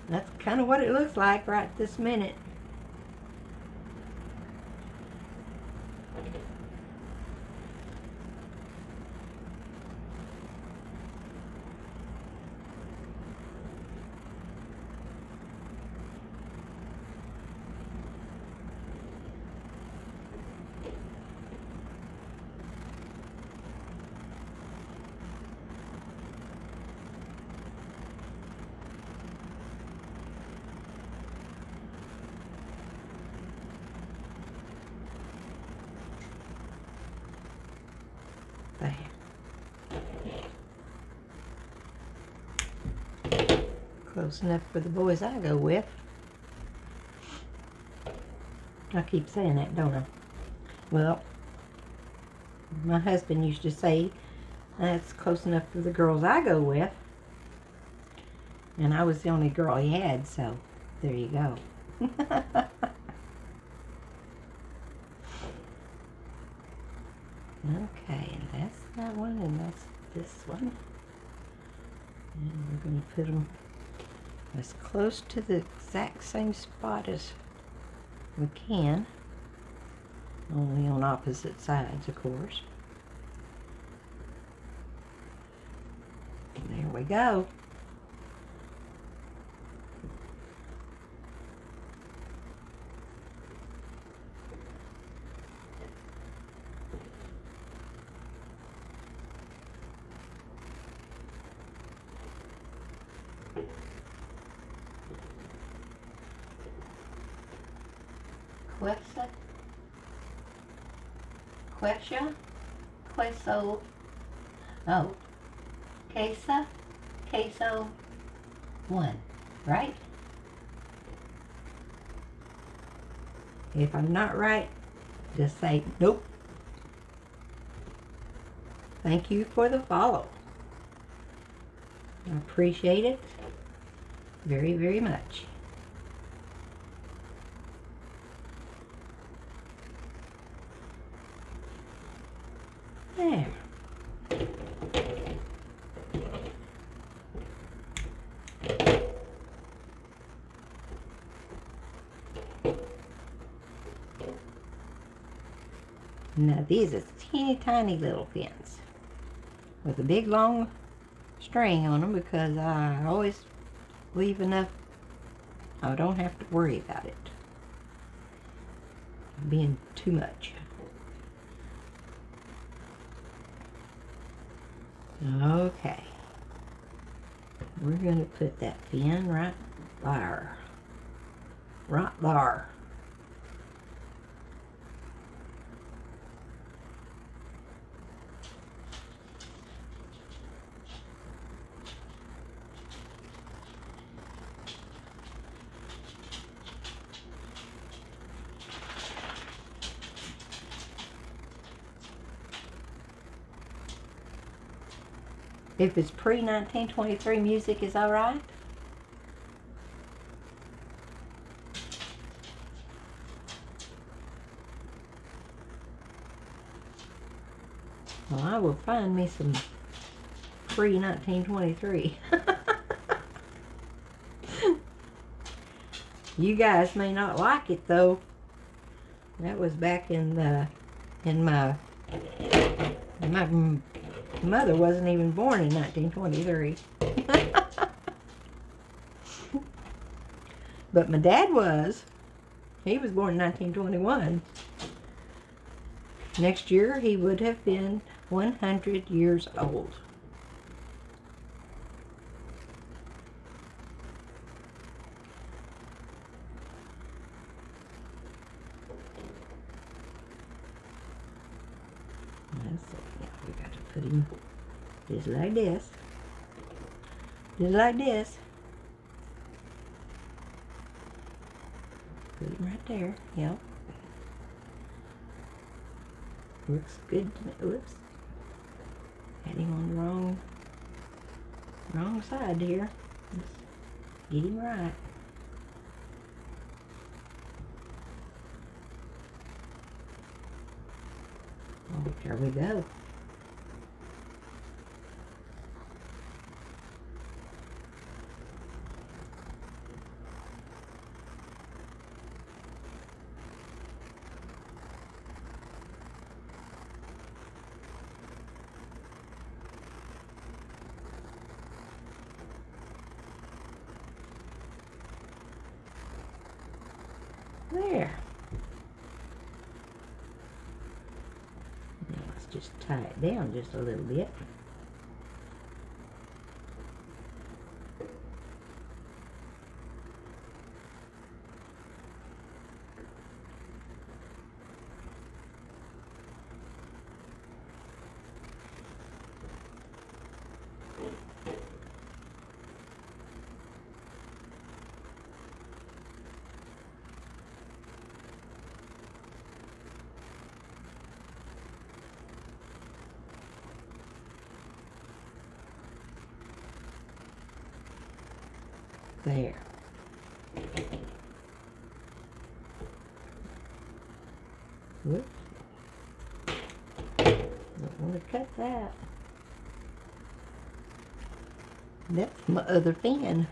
That's kind of what it looks like right this minute. there. Close enough for the boys I go with. I keep saying that, don't I? Well, my husband used to say that's close enough for the girls I go with. And I was the only girl he had, so there you go. Okay, and that's that one, and that's this one. And we're going to put them as close to the exact same spot as we can. Only on opposite sides, of course. And there we go. Queso, oh, queso, 1, right? If I'm not right, just say nope. Thank you for the follow. I appreciate it very, very much. There. Now these are teeny tiny little pins with a big long string on them because I always leave enough. I don't have to worry about it being too much. Okay, we're going to put that pin right there. Right there. If it's pre-1923 music, is that right? Well, I will find me some pre-1923. You guys may not like it though. That was back in my mother wasn't even born in 1923. But my dad was. He was born in 1921. Next year he would have been 100 years old. We got to put him just like this. Just like this. Put him right there. Yep. Looks good to me. Whoops. Had him on the wrong side here. Let's get him right. Oh, there we go. There. Now let's just tie it down just a little bit. There. Whoops. Don't want to cut that. That's my other fin.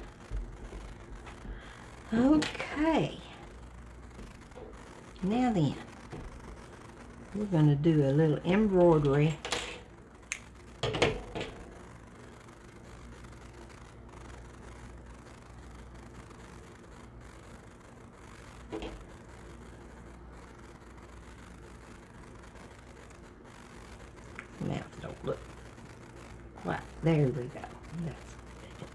Okay. Now then, we're going to do a little embroidery. Mouth don't look right. There we go. That's good.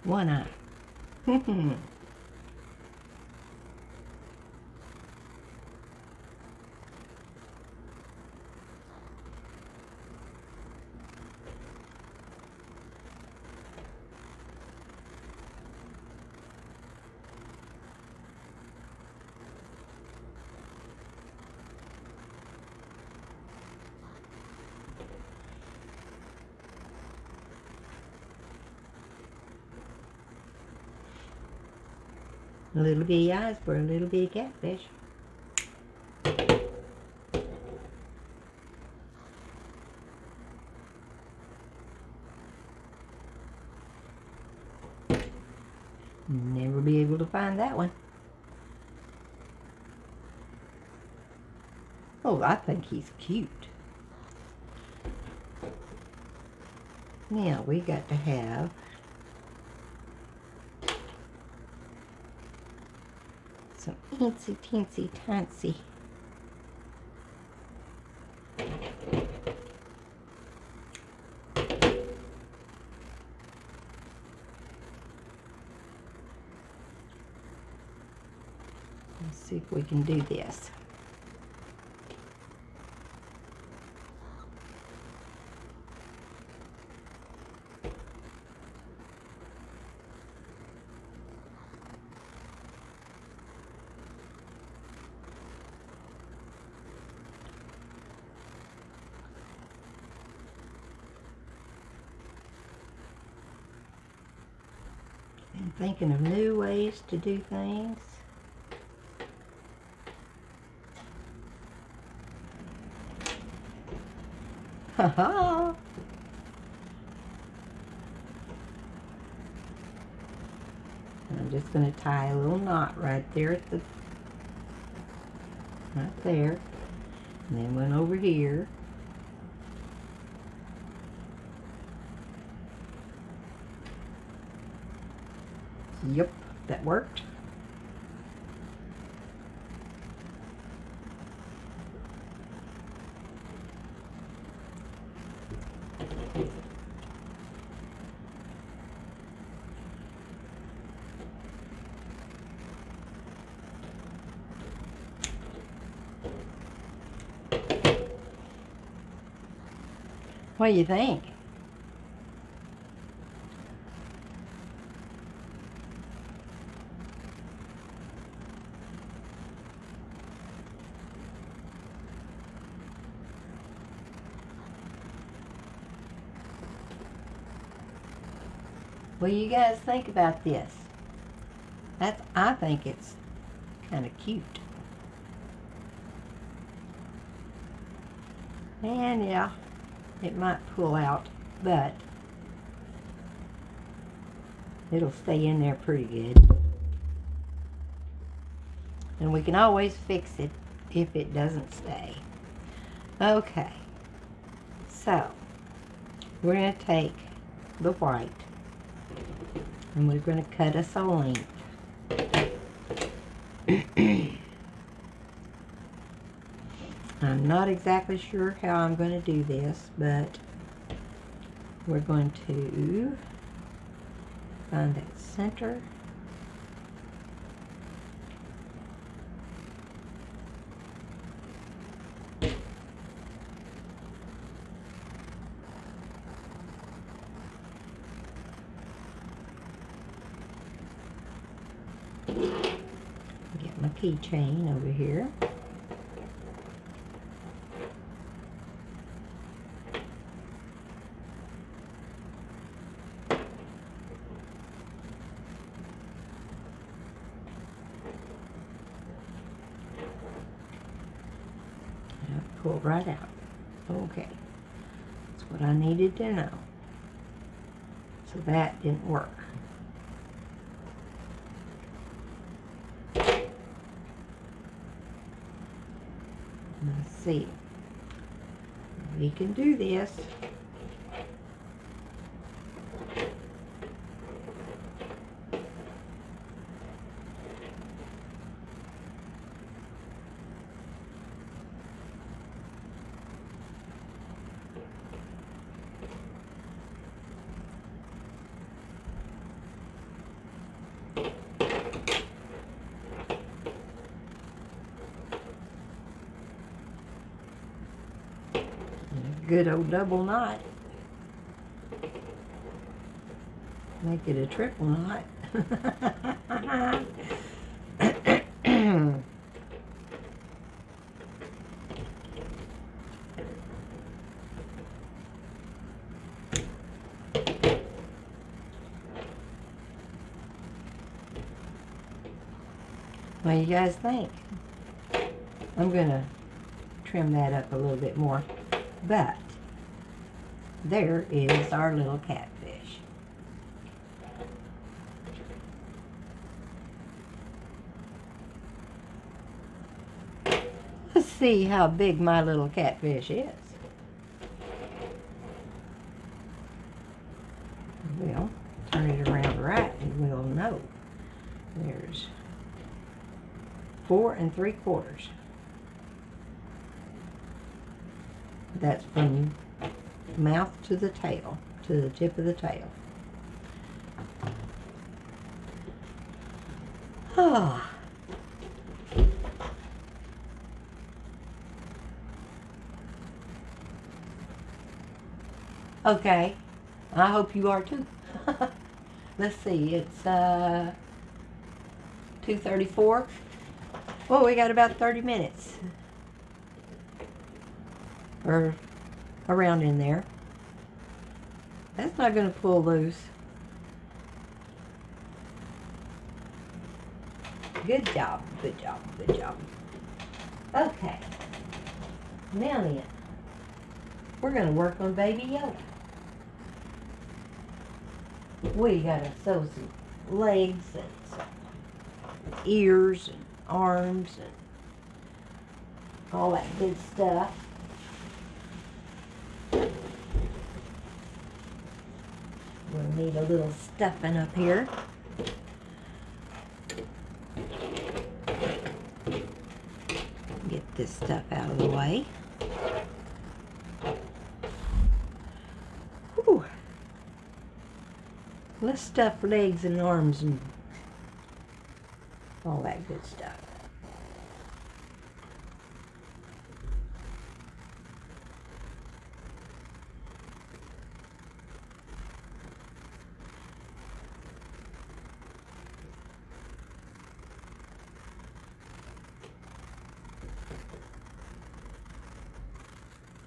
One eye. A little bitty eyes for a little bitty catfish. Never be able to find that one. Oh, I think he's cute. Now we got to have some teensy teensy tancy. Let's see if we can do this. And thinking of new ways to do things. Ha-ha! I'm just going to tie a little knot right there at the, right there. And then one over here. Yep, that worked. What do you think? What do you guys think about this? I think it's kind of cute. And yeah, it might pull out, but it'll stay in there pretty good. And we can always fix it if it doesn't stay. Okay, so we're going to take the white and we're going to cut us a length. I'm not exactly sure how I'm going to do this, but we're going to find that center. Get my keychain over here. Pull right out. Okay, that's what I needed to know. So that didn't work. Let's see. We can do this. Good old double knot. Make it a triple knot. What do you guys think? I'm gonna trim that up a little bit more. But there is our little catfish. Let's see how big my little catfish is. We'll turn it around right and we'll know. There's 4 3/4. That's from mouth to the tail, to the tip of the tail. Ah. Okay, I hope you are too. Let's see, it's 2:34. Well, we got about 30 minutes. Or around in there. That's not going to pull loose. Good job, good job, good job. Okay. Now then, we're going to work on Baby Yoda. We got to sew some legs and some ears and arms and all that good stuff. We'll need a little stuffing up here. Get this stuff out of the way. Whew. Let's stuff legs and arms and all that good stuff.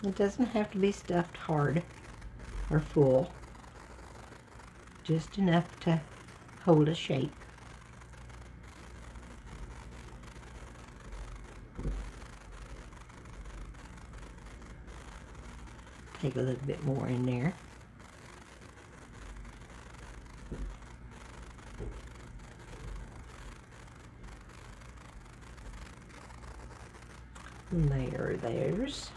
It doesn't have to be stuffed hard or full, just enough to hold a shape. Take a little bit more in there. There, there's.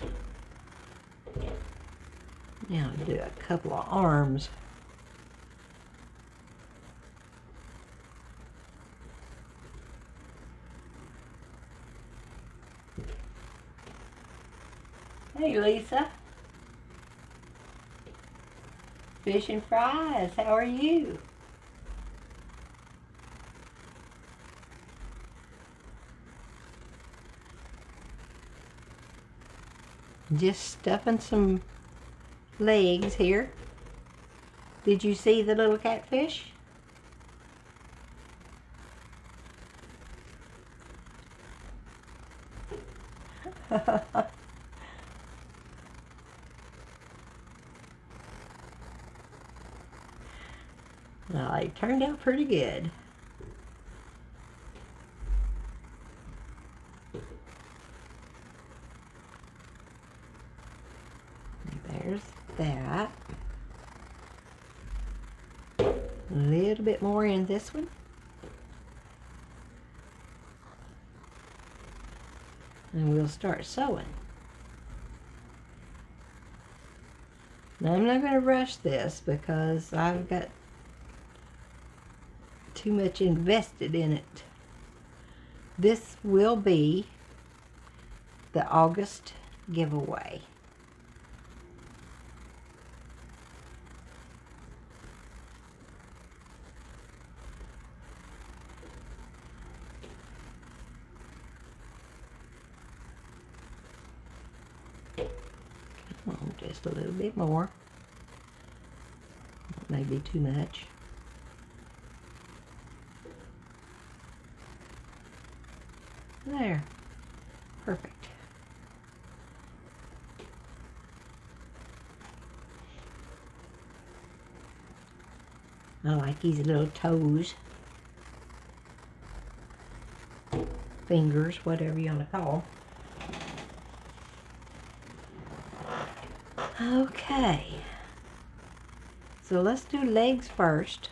Now do a couple of arms. Hey, Lisa. Fish and fries, how are you? Just stuffing some legs here. Did you see the little catfish? Well, it turned out pretty good. There's that. A little bit more in this one. And we'll start sewing. Now I'm not going to rush this because I've got too much invested in it. This will be the August giveaway. Come on, just a little bit more. Maybe too much. There. Perfect. I like these little toes. Fingers, whatever you want to call them. Okay. So let's do legs first.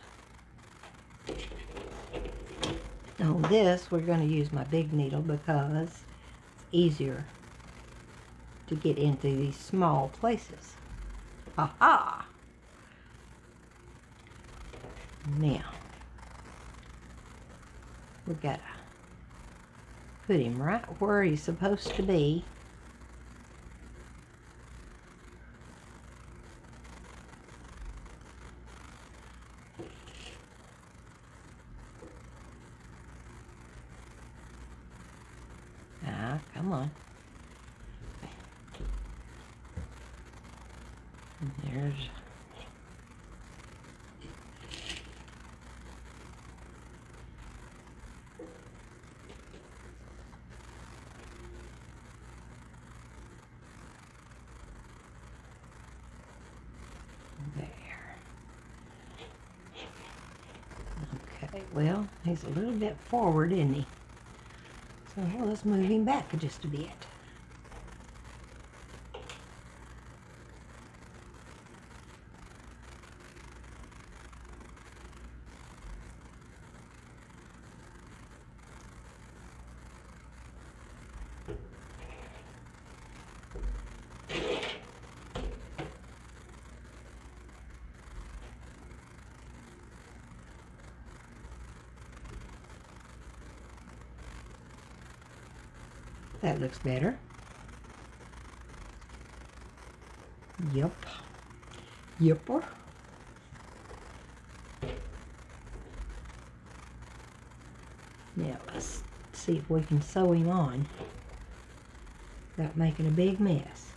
On this, we're going to use my big needle because it's easier to get into these small places. Aha! Now, we got to put him right where he's supposed to be. Come on. And there's there. Okay, well, he's a little bit forward, isn't he? So let's move him back just a bit. That looks better. Yep. Yepper. Now let's see if we can sew him on without making a big mess.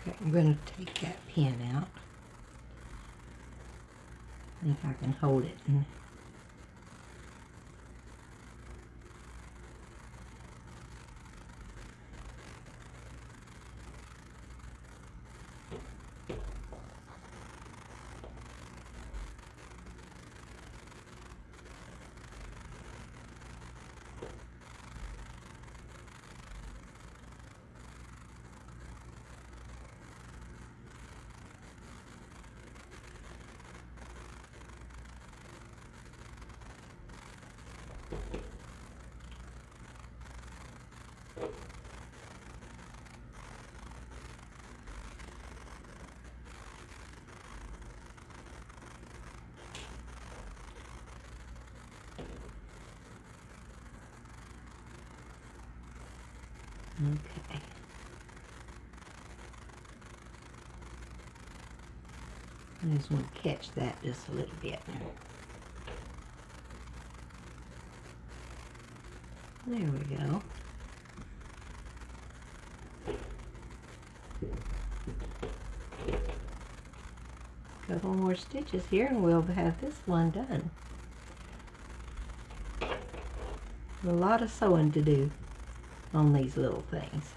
Okay, I'm going to take that pin out. I think I can hold it. Okay. I just want to catch that just a little bit. There we go. Couple more stitches here and we'll have this one done. A lot of sewing to do on these little things.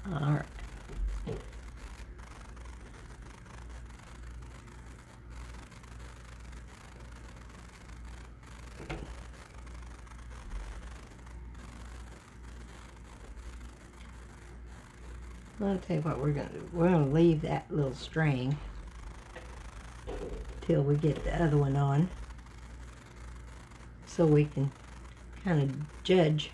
All right. I'll tell you what we're going to do. We're going to leave that little string till we get the other one on, so we can kind of judge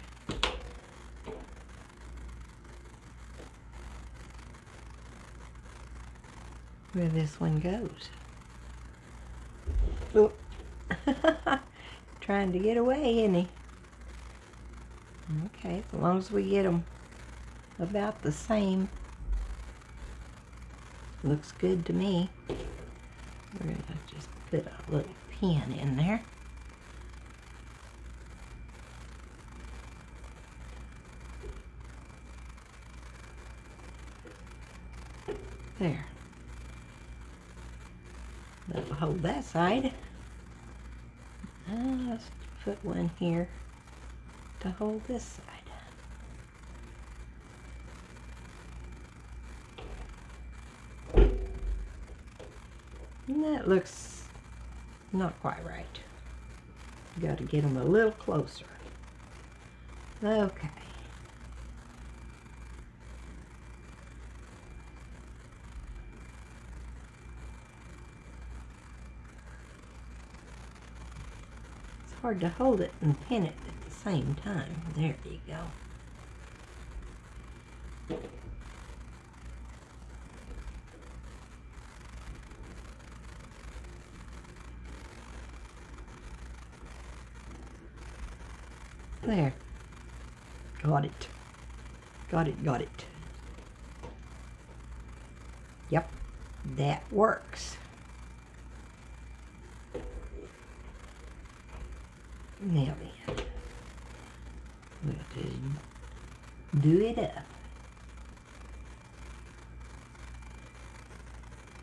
where this one goes. Oh. Trying to get away, isn't he? Okay, as long as we get them about the same, looks good to me. We're going to just put a little pin in there. There. That'll hold that side. Let's put one here to hold this side. And that looks not quite right. Got to get them a little closer. Okay. It's hard to hold it and pin it at the same time. There you go. There. Got it. Got it, got it. Yep, that works. Now then, we'll just do it up.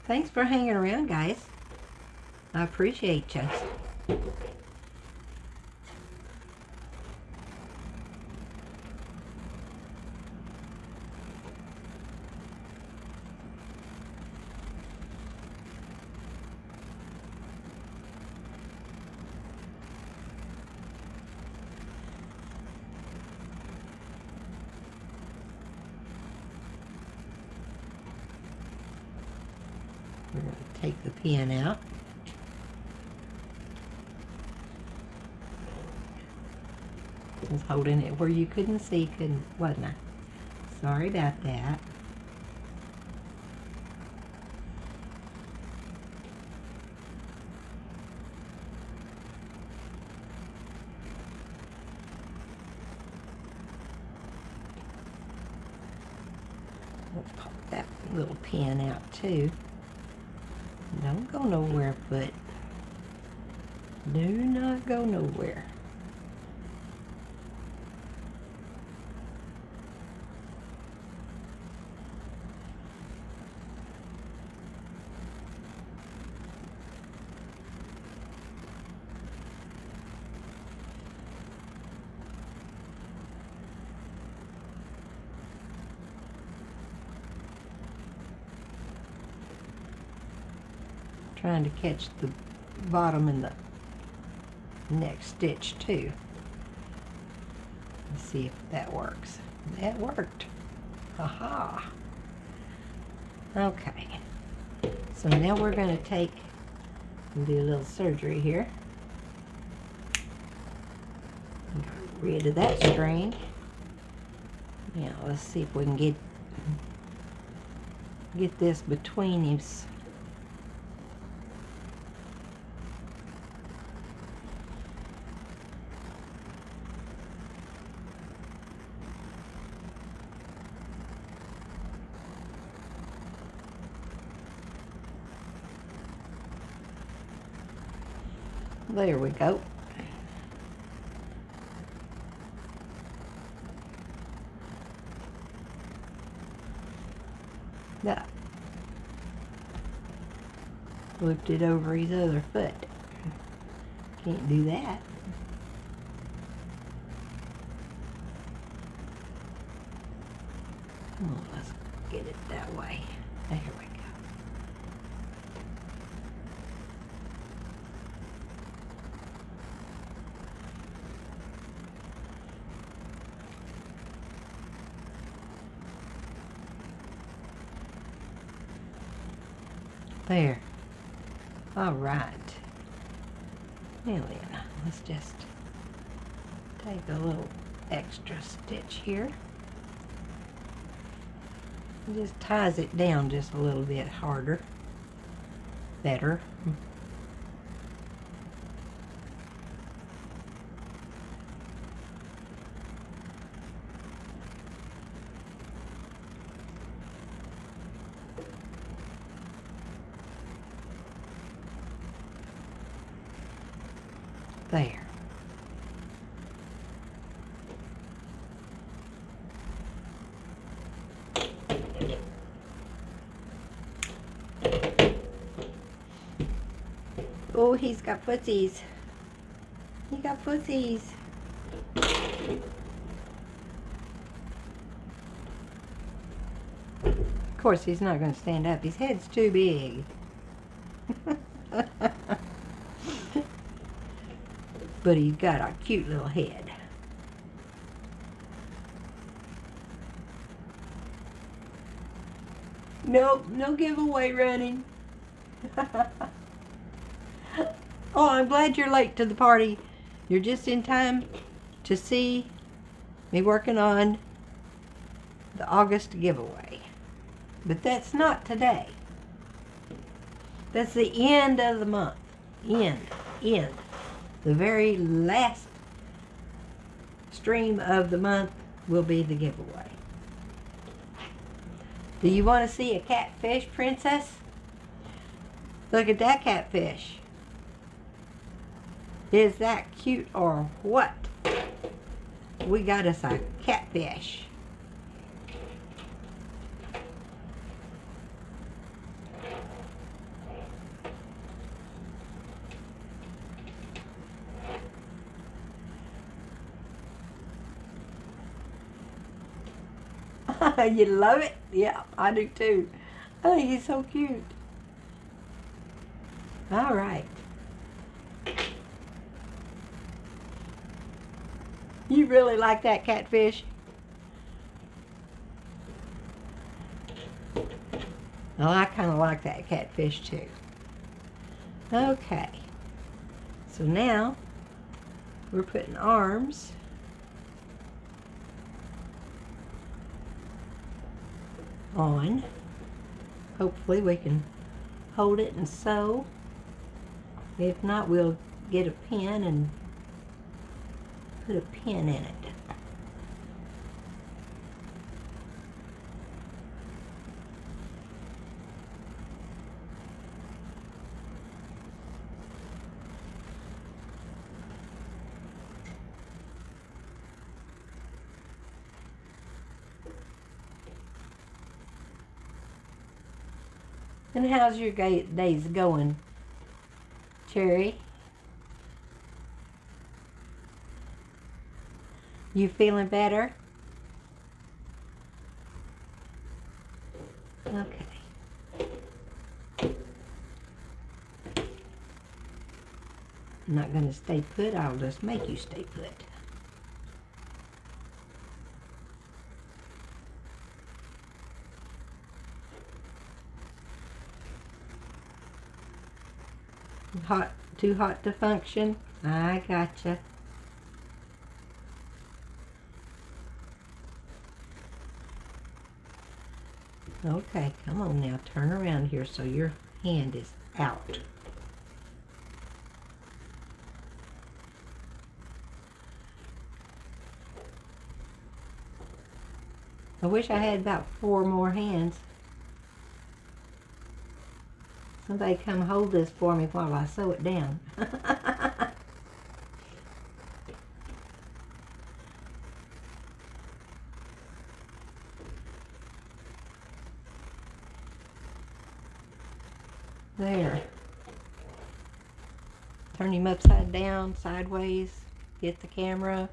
Thanks for hanging around, guys. I appreciate you. We're going to take the pin out. I was holding it where you couldn't see, wasn't I? Sorry about that. Let's pop that little pin out too. Don't go nowhere, foot. Do not go nowhere. trying to catch the bottom in the next stitch too. Let's see if that works. That worked. Aha. Okay. So now we're going to take and do a little surgery here. Get rid of that string. Now let's see if we can get this between his. There we go. That flipped it over his other foot. Can't do that. Oh, let's get it that way. There we go. There. All right. Now then, let's just take a little extra stitch here. It just ties it down just a little bit harder. Better. There. Oh, he's got footsies. He got footsies. Of course, he's not going to stand up. His head's too big. But he's got a cute little head. Nope, no giveaway running. Oh, I'm glad you're late to the party. You're just in time to see me working on the August giveaway. But that's not today. That's the end of the month. End. The very last stream of the month will be the giveaway. Do you want to see a catfish, Princess? Look at that catfish. Is that cute or what? We got us a catfish. You love it? Yeah, I do too. I think he's so cute. All right. You really like that catfish? Well, I kind of like that catfish too. Okay. So now we're putting arms on. Hopefully we can hold it and sew. If not, we'll get a pin and put a pin in it. And how's your days going, Cherry? You feeling better? Okay. I'm not going to stay put, I'll just make you stay put. Hot, too hot to function? I gotcha. Okay, come on now, turn around here so your hand is out. I wish I had about 4 more hands. Somebody come hold this for me while I sew it down. There. Turn him upside down, sideways, get the camera,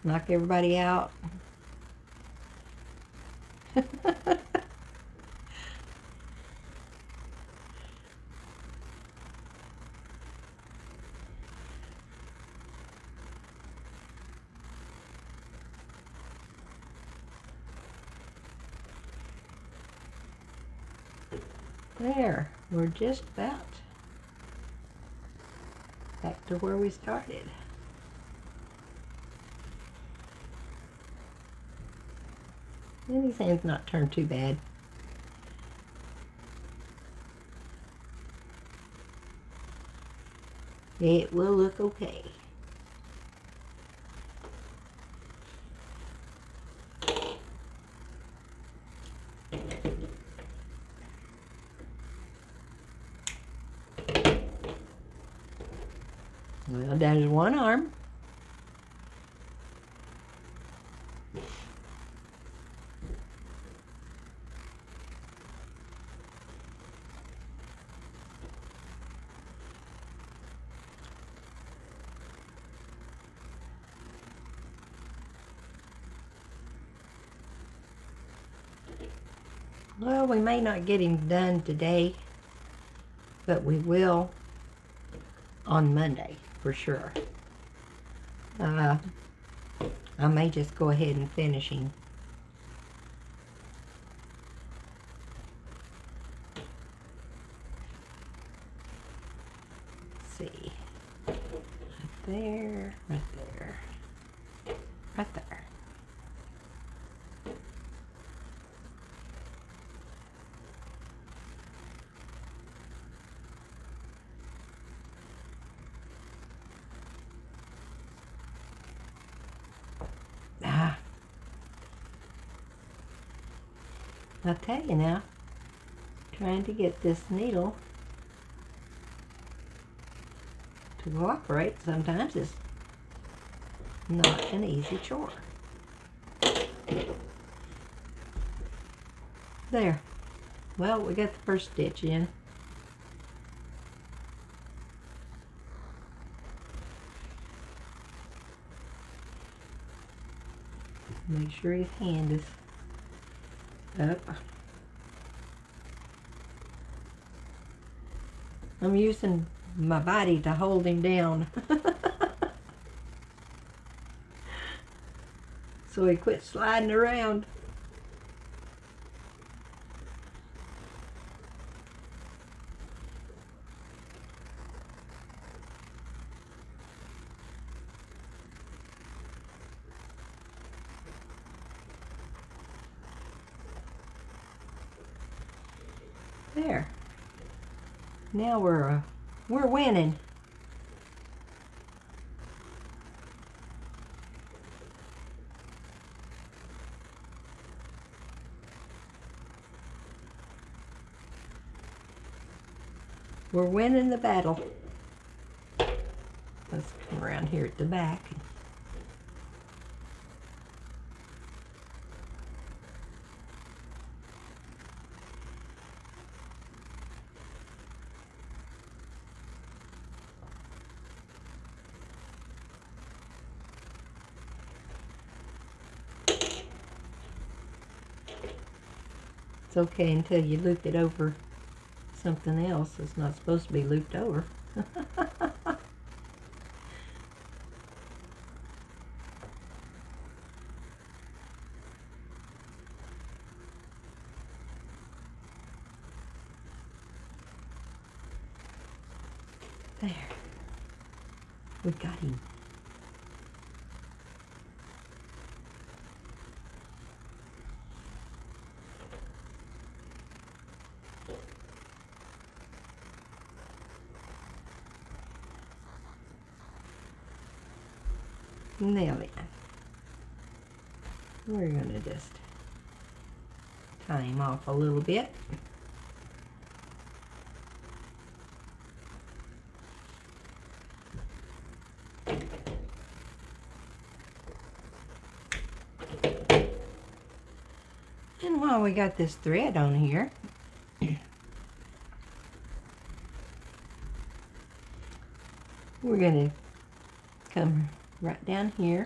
knock everybody out. There, we're just about back to where we started. And these hands not turned too bad. It will look okay. Well, there's one arm. Well, we may not get him done today, but we will on Monday for sure. I may just go ahead and finish him. Let's see. Right there, right there, right there. I'll tell you now, trying to get this needle to cooperate sometimes is not an easy chore. There. Well, we got the first stitch in. Make sure his hand is up. I'm using my body to hold him down so he quit sliding around. There. Now we're winning. We're winning the battle. Let's come around here at the back. It's okay until you loop it over something else that's not supposed to be looped over. We got him. Now then, we're going to just tie him off a little bit. And while we got this thread on here, we're going to come right down here,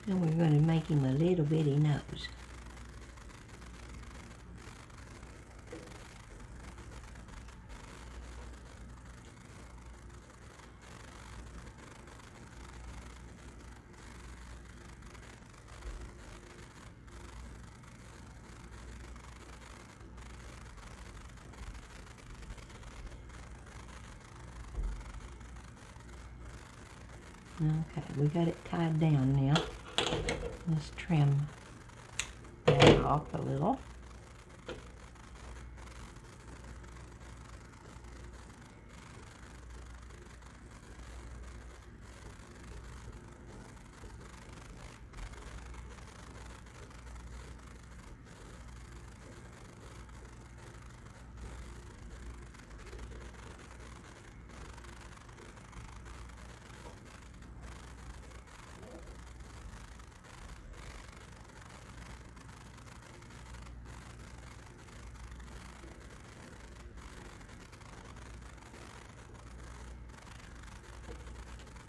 and we're going to make him a little bitty nose. Okay, we got it tied down now. Let's trim that off a little.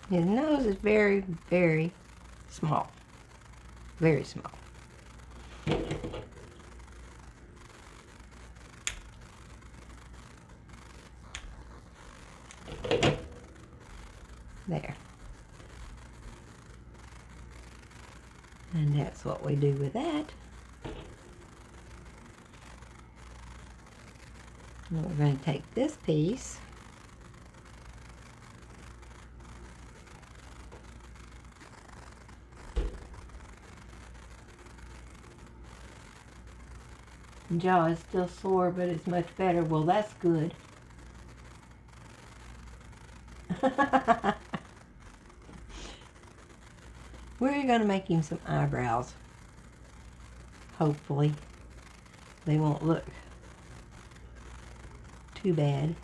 His nose is very, very small. Very small. There. And that's what we do with that. And we're going to take this piece jaw is still sore, but it's much better. Well, that's good. We're going to make him some eyebrows. Hopefully. They won't look too bad.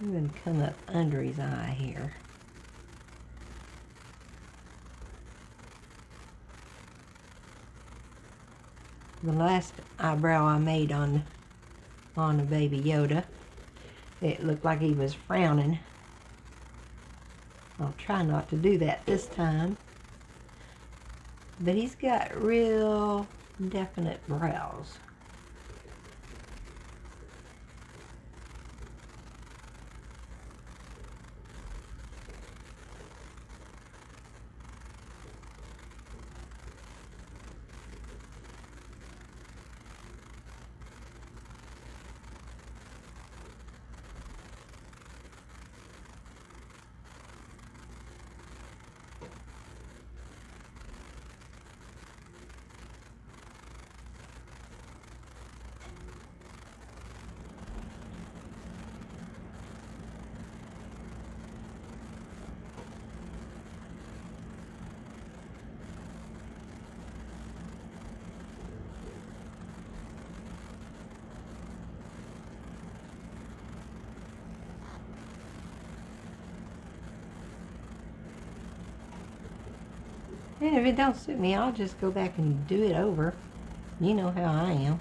I'm going to come up under his eye here. The last eyebrow I made on a baby Yoda, it looked like he was frowning. I'll try not to do that this time. But he's got real definite brows. And if it don't suit me, I'll just go back and do it over. You know how I am.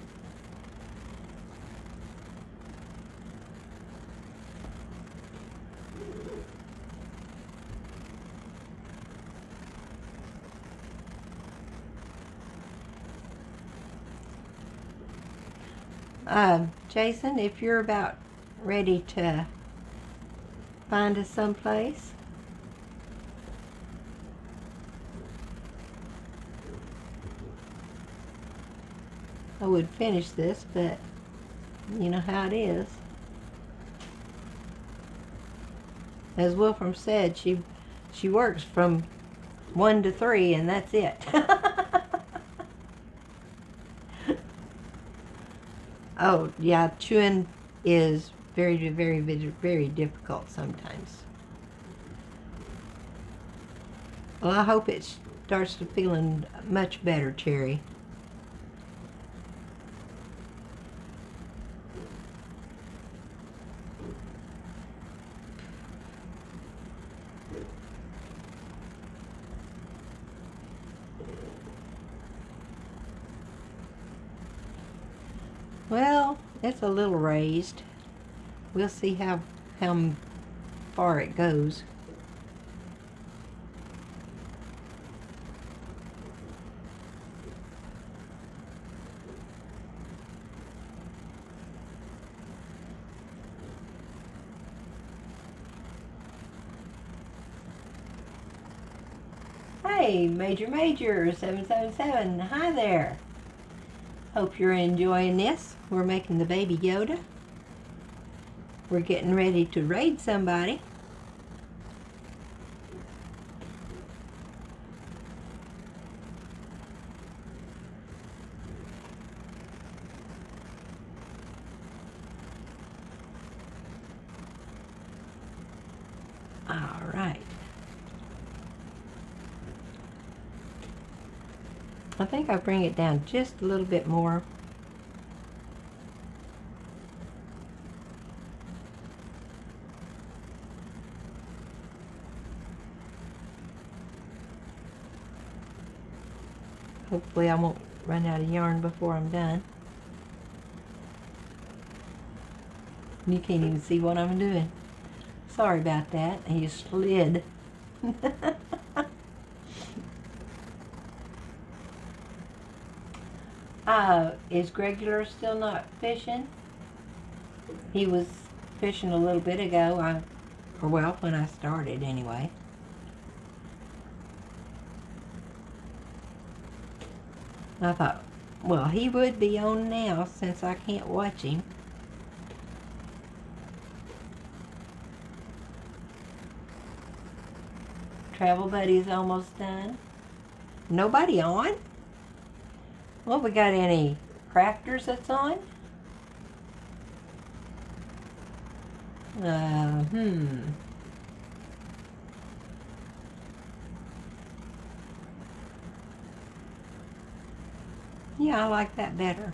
Jason, if you're about ready to find us someplace. I would finish this, but you know how it is. As Wilfram said, she works from 1 to 3 and that's it. Oh, yeah, chewing is very, very, very, very difficult sometimes. Well, I hope it starts to feeling much better, Cherry. Well, it's a little raised. We'll see how far it goes. Hey, Major 777, hi there. Hope you're enjoying this. We're making the baby Yoda. We're getting ready to raid somebody. All right. I think I'll bring it down just a little bit more. Hopefully I won't run out of yarn before I'm done. You can't even see what I'm doing. Sorry about that. He slid. Is Gregular still not fishing? He was fishing a little bit ago, or well, when I started anyway. I thought, well, he would be on now since I can't watch him. Travel Buddy's almost done. Nobody on? Well, we got any crafters that's on? Yeah, I like that better.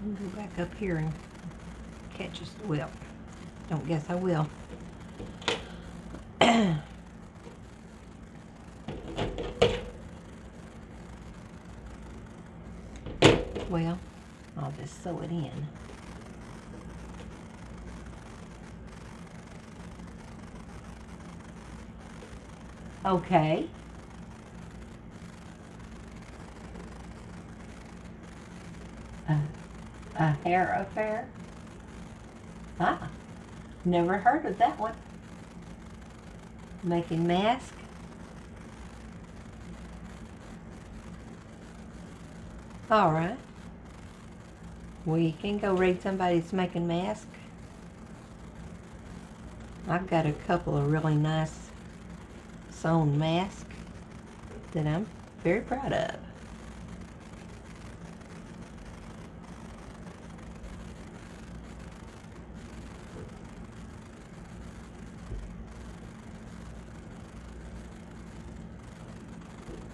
I'll go back up here and catch us. Well, don't guess I will. Well, I'll just sew it in. Okay. A hair affair? Ah, never heard of that one. Making mask? All right. We can go raid somebody that's making mask. I've got a couple of really nice sewn masks that I'm very proud of.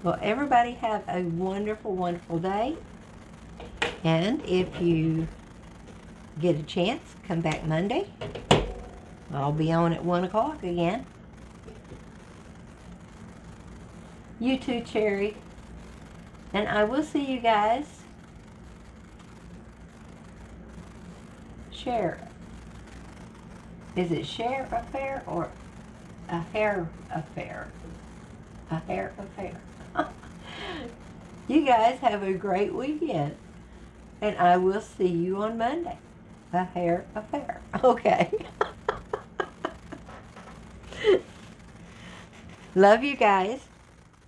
Well, everybody have a wonderful, wonderful day. And if you get a chance, come back Monday. I'll be on at 1 o'clock again. You too, Cherry. And I will see you guys. Share. Is it share affair or a hair affair? A hair affair. You guys have a great weekend. And I will see you on Monday. A hair affair. Okay. Love you guys.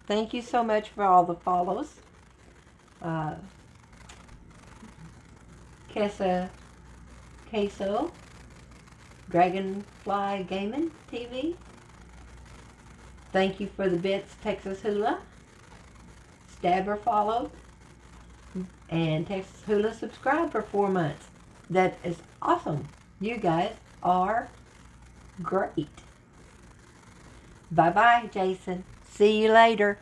Thank you so much for all the follows. Queso, Dragonfly Gaming TV. Thank you for the bits, Texas Hula. Stabber followed. And Texas Hula subscribed for 4 months. That is awesome. You guys are great. Bye-bye, Jason. See you later.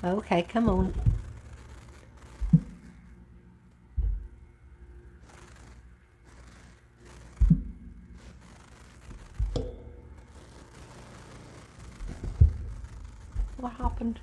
Okay, come on. What happened?